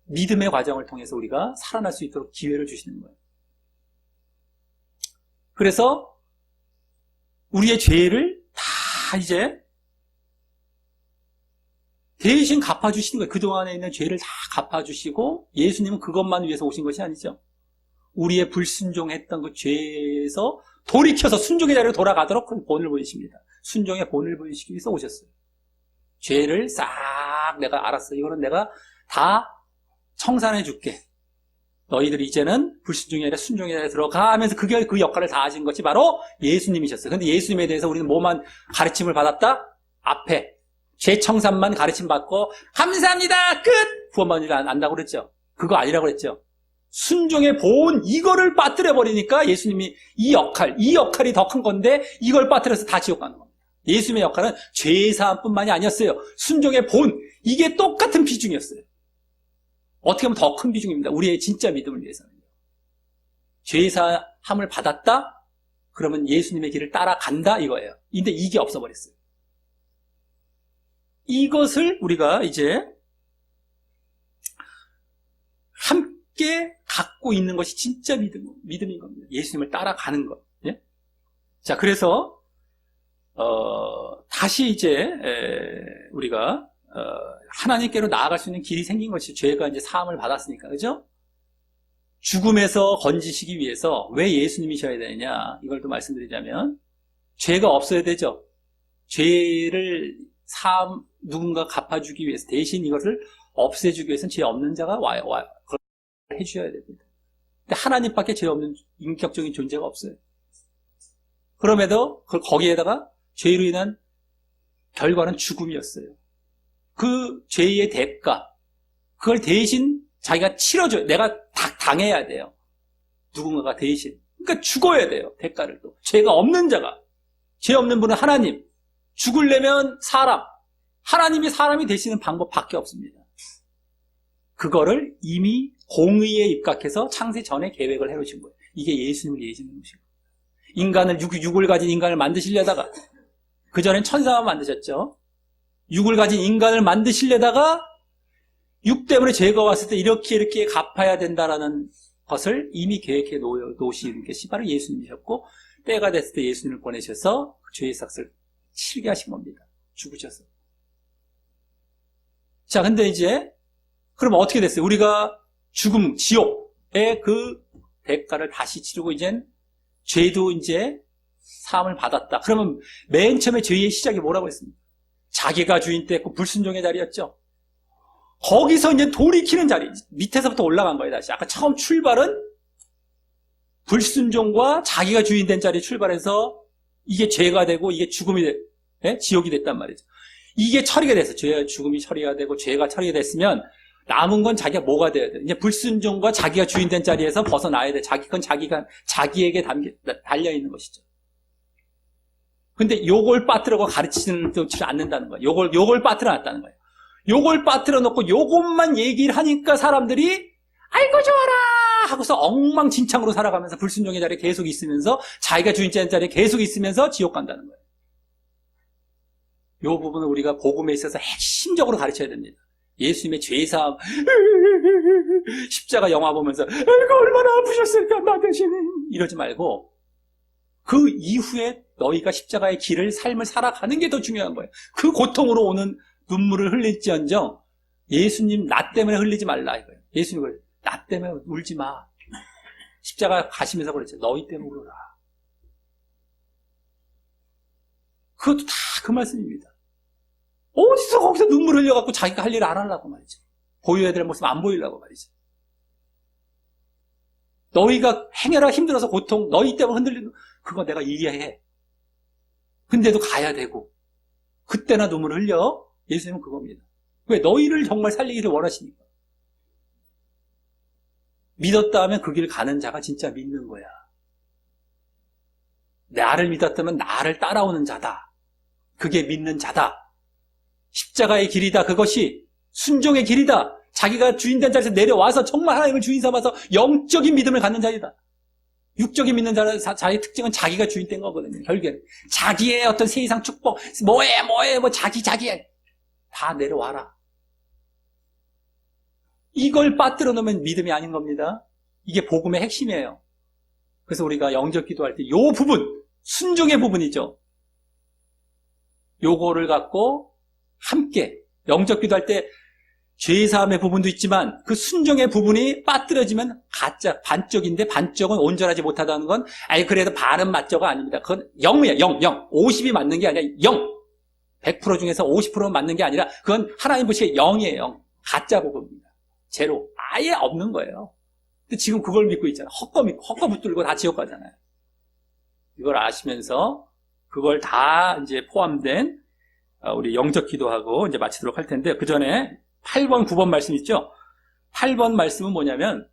믿음의 과정을 통해서 우리가 살아날 수 있도록 기회를 주시는 거예요. 그래서 우리의 죄를 다 이제 대신 갚아주시는 거예요. 그동안에 있는 죄를 다 갚아주시고 예수님은 그것만 위해서 오신 것이 아니죠. 우리의 불순종했던 그 죄에서 돌이켜서 순종의 자리로 돌아가도록 그 본을 보이십니다. 순종의 본을 보이시기 위해서 오셨어요. 죄를 싹 내가 알았어. 이거는 내가 다 청산해 줄게. 너희들이 이제는 불순종이 아니라 순종의 자리에 들어가 하면서 그게 그 역할을 다 하신 것이 바로 예수님이셨어요. 그런데 예수님에 대해서 우리는 뭐만 가르침을 받았다? 앞에 죄 청산만 가르침 받고 감사합니다. 끝! 구원받는 줄 안다고 그랬죠. 그거 아니라고 그랬죠. 순종의 본 이거를 빠뜨려 버리니까 예수님이 이 역할이 더 큰 건데 이걸 빠뜨려서 다 지옥 가는 겁니다. 예수님의 역할은 죄사함뿐만이 아니었어요. 순종의 본 이게 똑같은 비중이었어요. 어떻게 보면 더 큰 비중입니다. 우리의 진짜 믿음을 위해서는. 죄사함을 받았다? 그러면 예수님의 길을 따라간다 이거예요. 근데 이게 없어버렸어요. 이것을 우리가 이제 함께 갖고 있는 것이 진짜 믿음인 겁니다. 예수님을 따라가는 것. 예? 자, 그래서 다시 이제 우리가 하나님께로 나아갈 수 있는 길이 생긴 것이 죄가 이제 사함을 받았으니까, 그죠? 죽음에서 건지시기 위해서 왜 예수님이셔야 되느냐 이걸 또 말씀드리자면 죄가 없어야 되죠. 죄를 누군가 갚아주기 위해서 대신 이것을 없애주기 위해서는 죄 없는 자가 와요. 그걸 해주셔야 됩니다. 근데 하나님밖에 죄 없는 인격적인 존재가 없어요. 그럼에도 거기에다가 죄로 인한 결과는 죽음이었어요. 그 죄의 대가, 그걸 대신 자기가 치러줘요. 내가 당해야 돼요. 누군가가 대신. 그러니까 죽어야 돼요. 대가를 또. 죄가 없는 자가. 죄 없는 분은 하나님. 죽으려면 사람. 하나님이 사람이 되시는 방법밖에 없습니다. 그거를 이미 공의에 입각해서 창세 전에 계획을 해놓으신 거예요. 이게 예수님을 예지는 것이고. 인간을, 육을 가진 인간을 만드시려다가, 그전엔 천사만 만드셨죠. 육을 가진 인간을 만드시려다가, 육 때문에 죄가 왔을 때 이렇게 갚아야 된다라는 것을 이미 계획해 놓으신 것이 바로 예수님이셨고, 때가 됐을 때 예수님을 보내셔서 죄의 삭을 치르게 하신 겁니다. 죽으셔서. 자, 근데 이제, 그럼 어떻게 됐어요? 우리가 죽음, 지옥의 그 대가를 다시 치르고 이젠 죄도 이제 사함을 받았다. 그러면 맨 처음에 죄의 시작이 뭐라고 했습니까? 자기가 주인 때 그 불순종의 자리였죠. 거기서 이제 돌이키는 자리, 밑에서부터 올라간 거예요, 다시. 아까 처음 출발은 불순종과 자기가 주인 된 자리에 출발해서 이게 죄가 되고 이게 지옥이 됐단 말이죠. 이게 처리가 됐어요. 죄와 죽음이 처리가 되고 죄가 처리가 됐으면 남은 건 자기가 뭐가 돼야 돼? 이제 불순종과 자기가 주인 된 자리에서 벗어나야 돼. 자기에게 달려있는 것이죠. 근데 요걸 빠뜨리고 가르치지 않는다는 거예요. 요걸 빠뜨려 놨다는 거예요. 요걸 빠뜨려 놓고 요것만 얘기를 하니까 사람들이 아이고 좋아라 하고서 엉망진창으로 살아가면서 불순종의 자리에 계속 있으면서 자기가 주인 된 자리에 계속 있으면서 지옥 간다는 거예요. 요 부분을 우리가 복음에 있어서 핵심적으로 가르쳐야 됩니다. 예수님의 죄사함, 십자가 영화 보면서 아이고 얼마나 아프셨을까 나 대신에 이러지 말고 그 이후에 너희가 십자가의 길을 삶을 살아가는 게 더 중요한 거예요. 그 고통으로 오는 눈물을 흘릴지언정 예수님 나 때문에 흘리지 말라 이거예요. 예수님을 나 때문에 울지 마. 십자가 가시면서 그랬죠. 너희 때문에 울어라. 그것도 다 그 말씀입니다. 어디서 거기서 눈물 흘려갖고 자기가 할 일을 안 하려고 말이죠. 보여야 될 모습 안 보이려고 말이죠. 너희가 행여라 힘들어서 고통, 너희 때문에 흔들리는 그거 내가 이해해. 근데도 가야 되고 그때나 눈물을 흘려. 예수님은 그겁니다. 왜? 너희를 정말 살리기를 원하시니까. 믿었다 하면 그 길 가는 자가 진짜 믿는 거야. 나를 믿었다면 나를 따라오는 자다. 그게 믿는 자다. 십자가의 길이다. 그것이 순종의 길이다. 자기가 주인된 자리에서 내려와서 정말 하나님을 주인 삼아서 영적인 믿음을 갖는 자이다. 육적인 믿는 자의 특징은 자기가 주인된 거거든요. 결국엔 자기의 어떤 세상 축복, 뭐해, 자기 다 내려와라. 이걸 빠뜨려 놓으면 믿음이 아닌 겁니다. 이게 복음의 핵심이에요. 그래서 우리가 영적 기도할 때 요 부분, 순종의 부분이죠. 요거를 갖고 함께 영적 기도할 때 죄사함의 부분도 있지만 그 순종의 부분이 빠뜨려지면 가짜, 반쪽인데 반쪽은 온전하지 못하다는 건 그래도 반은 맞죠가 아닙니다. 그건 0이에요. 0. 50이 맞는 게 아니라 0. 100% 중에서 50%는 맞는 게 아니라 그건 하나님 보시기에 0이에요. 0. 가짜 복음입니다. 제로. 아예 없는 거예요. 근데 지금 그걸 믿고 있잖아요. 헛거 붙들고 다 지옥 가잖아요. 이걸 아시면서 그걸 다 이제 포함된 우리 영적 기도하고 이제 마치도록 할 텐데, 그 전에 8번, 9번 말씀 있죠? 8번 말씀은 뭐냐면,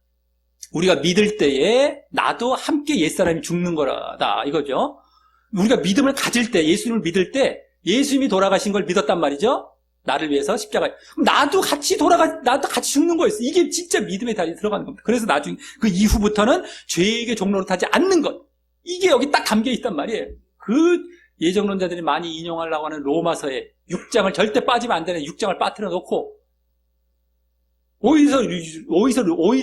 우리가 믿을 때에 나도 함께 옛사람이 죽는 거다, 이거죠. 우리가 믿음을 가질 때, 예수님을 믿을 때, 예수님이 돌아가신 걸 믿었단 말이죠? 나를 위해서 십자가에. 나도 같이 나도 같이 죽는 거였어. 이게 진짜 믿음의 다리에 들어가는 겁니다. 그래서 나중에, 그 이후부터는 죄에게 종로로 타지 않는 것. 이게 여기 딱 담겨 있단 말이에요. 그 예정론자들이 많이 인용하려고 하는 로마서에 6장을 절대 빠지면 안 되는 6장을 빠뜨려 놓고, 오히려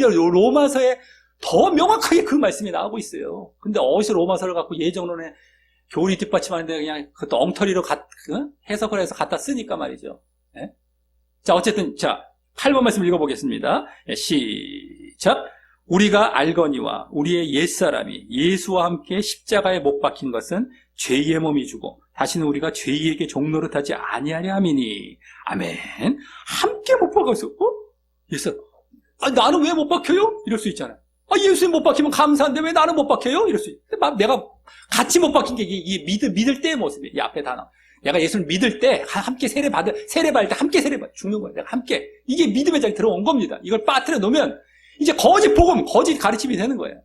로마서에 더 명확하게 그 말씀이 나오고 있어요. 근데 어디서 로마서를 갖고 예정론에 교훈이 뒷받침하는데 그냥 그것도 엉터리로 해석을 해서 갖다 쓰니까 말이죠. 네? 자, 어쨌든, 8번 말씀 읽어보겠습니다. 시작. 우리가 알거니와 우리의 옛사람이 예수와 함께 십자가에 못 박힌 것은 죄의 몸이 주고 다시는 우리가 죄에게 종노릇하지 아니하려 함이니. 아멘. 함께 못 박았어. 옛사람. 나는 왜 못 박혀요? 이럴 수 있잖아요. 예수님 못 박히면 감사한데 왜 나는 못 박혀요? 이럴 수 있어요. 내가 같이 못 박힌 게 이 믿을 때의 모습이에요. 이 앞에 단어. 내가 예수를 믿을 때 함께 세례받을 때 함께 죽는 거예요. 내가 함께. 이게 믿음의 자리에 들어온 겁니다. 이걸 빠뜨려 놓으면 이제 거짓 복음, 거짓 가르침이 되는 거예요.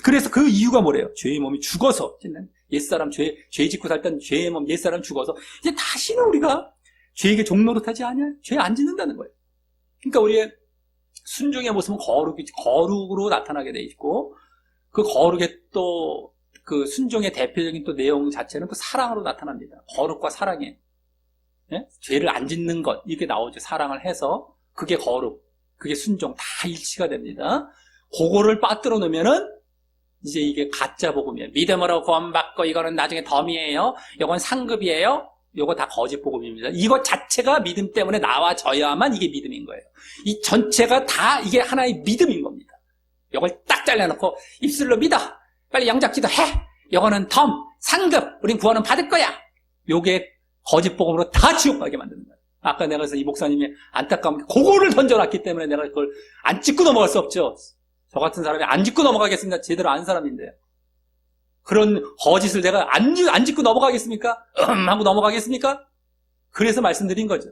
그래서 그 이유가 뭐래요? 죄의 몸이 죽어서, 옛사람 죄 짓고 살던 죄의 몸, 옛사람 죽어서, 이제 다시는 우리가 죄에게 종노릇하지 않아요? 죄 안 짓는다는 거예요. 그러니까 우리의 순종의 모습은 거룩으로 나타나게 돼 있고, 그 거룩의 또, 그 순종의 대표적인 또 내용 자체는 또 사랑으로 나타납니다. 거룩과 사랑에. 네? 죄를 안 짓는 것, 이렇게 나오죠. 사랑을 해서, 그게 거룩. 그게 순종 다 일치가 됩니다. 그거를 빠뜨려 놓으면은 이제 이게 가짜 복음이에요. 믿음으로 구원받고 이거는 나중에 덤이에요. 이건 상급이에요. 이거 다 거짓 복음입니다. 이거 자체가 믿음 때문에 나와져야만 이게 믿음인 거예요. 이 전체가 다 이게 하나의 믿음인 겁니다. 이걸 딱 잘라놓고 입술로 믿어. 빨리 영접 기도해. 이거는 덤, 상급. 우린 구원은 받을 거야. 요게 거짓 복음으로 다 지옥 가게 만드는 거예요. 아까 내가 그래서 이 목사님이 안타까운 게 그거를 던져놨기 때문에 내가 그걸 안 짚고 넘어갈 수 없죠. 저 같은 사람이 안 짚고 넘어가겠습니다. 제대로 안 사람인데요. 그런 거짓을 내가 안 짚고 넘어가겠습니까? 하고 넘어가겠습니까? 그래서 말씀드린 거죠.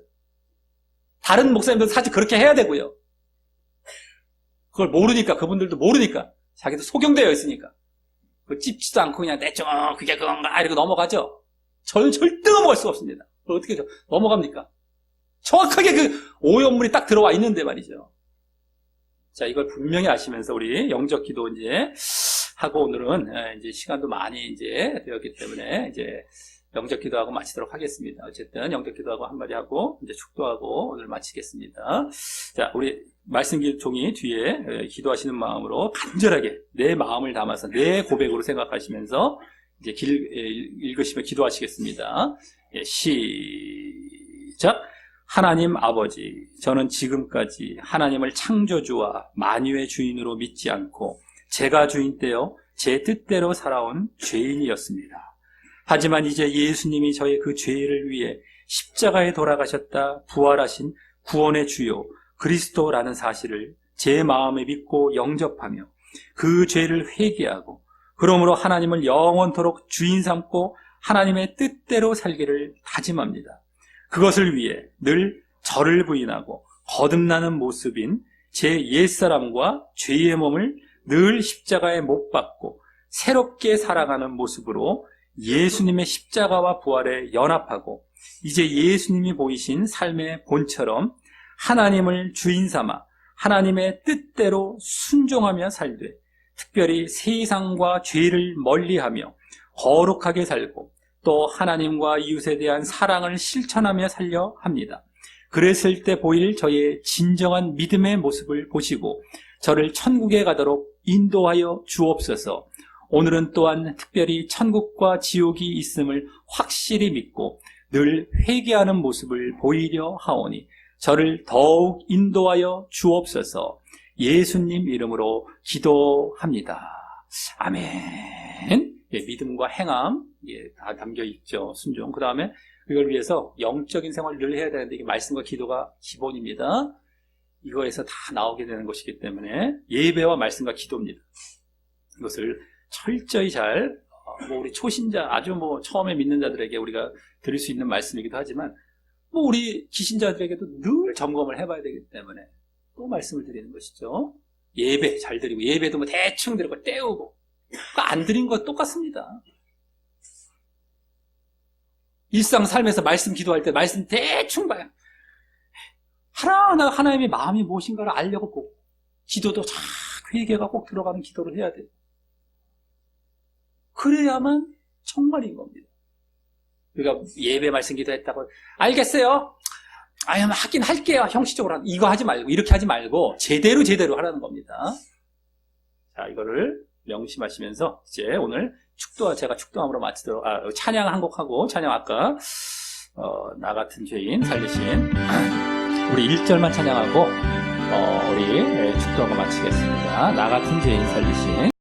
다른 목사님들도 사실 그렇게 해야 되고요. 그걸 모르니까, 그분들도 모르니까, 자기도 속용되어 있으니까. 그걸 찝지도 않고 그냥 대충 그게 그건가 이러고 넘어가죠. 저는 절대 넘어갈 수가 없습니다. 그걸 어떻게 넘어갑니까? 정확하게 그 오염물이 딱 들어와 있는데 말이죠. 자, 이걸 분명히 아시면서 우리 영적 기도 이제 하고 오늘은 이제 시간도 많이 이제 되었기 때문에 이제 영적 기도하고 마치도록 하겠습니다. 어쨌든 영적 기도하고 한마디 하고 이제 축도하고 오늘 마치겠습니다. 자, 우리 말씀 종이 뒤에 기도하시는 마음으로 간절하게 내 마음을 담아서 내 고백으로 생각하시면서 이제 읽으시며 기도하시겠습니다. 시작. 하나님 아버지, 저는 지금까지 하나님을 창조주와 만유의 주인으로 믿지 않고 제가 주인 되어 제 뜻대로 살아온 죄인이었습니다. 하지만 이제 예수님이 저의 그 죄를 위해 십자가에 돌아가셨다 부활하신 구원의 주요 그리스도라는 사실을 제 마음에 믿고 영접하며 그 죄를 회개하고 그러므로 하나님을 영원토록 주인 삼고 하나님의 뜻대로 살기를 다짐합니다. 그것을 위해 늘 저를 부인하고 거듭나는 모습인 제 옛사람과 죄의 몸을 늘 십자가에 못 박고 새롭게 살아가는 모습으로 예수님의 십자가와 부활에 연합하고 이제 예수님이 보이신 삶의 본처럼 하나님을 주인 삼아 하나님의 뜻대로 순종하며 살되 특별히 세상과 죄를 멀리하며 거룩하게 살고 또 하나님과 이웃에 대한 사랑을 실천하며 살려 합니다. 그랬을 때 보일 저의 진정한 믿음의 모습을 보시고 저를 천국에 가도록 인도하여 주옵소서. 오늘은 또한 특별히 천국과 지옥이 있음을 확실히 믿고 늘 회개하는 모습을 보이려 하오니 저를 더욱 인도하여 주옵소서. 예수님 이름으로 기도합니다. 아멘. 예, 믿음과 행함, 예, 다 담겨 있죠. 순종. 그 다음에 이걸 위해서 영적인 생활을 늘 해야 되는데, 이게 말씀과 기도가 기본입니다. 이거에서 다 나오게 되는 것이기 때문에 예배와 말씀과 기도입니다. 이것을 철저히 잘, 우리 초신자, 아주 처음에 믿는 자들에게 우리가 드릴 수 있는 말씀이기도 하지만, 우리 기신자들에게도 늘 점검을 해봐야 되기 때문에 또 말씀을 드리는 것이죠. 예배 잘 드리고, 예배도 대충 드리고 때우고, 안 드린 것 똑같습니다. 일상 삶에서 말씀 기도할 때 말씀 대충 봐요. 하나하나 하나님의 마음이 무엇인가를 알려고 보고, 기도도 쫙 회개가 꼭 들어가는 기도를 해야 돼요. 그래야만 정말인 겁니다. 우리가 예배 말씀 기도했다고, 알겠어요? 하긴 할게요. 형식적으로. 이거 하지 말고, 이렇게 하지 말고, 제대로 하라는 겁니다. 자, 이거를 명심하시면서, 이제 오늘 제가 축도함으로 마치도록, 찬양 한 곡하고, 찬양 아까, 나 같은 죄인 살리신, 우리 1절만 찬양하고, 우리 축도함을 마치겠습니다. 나 같은 죄인 살리신.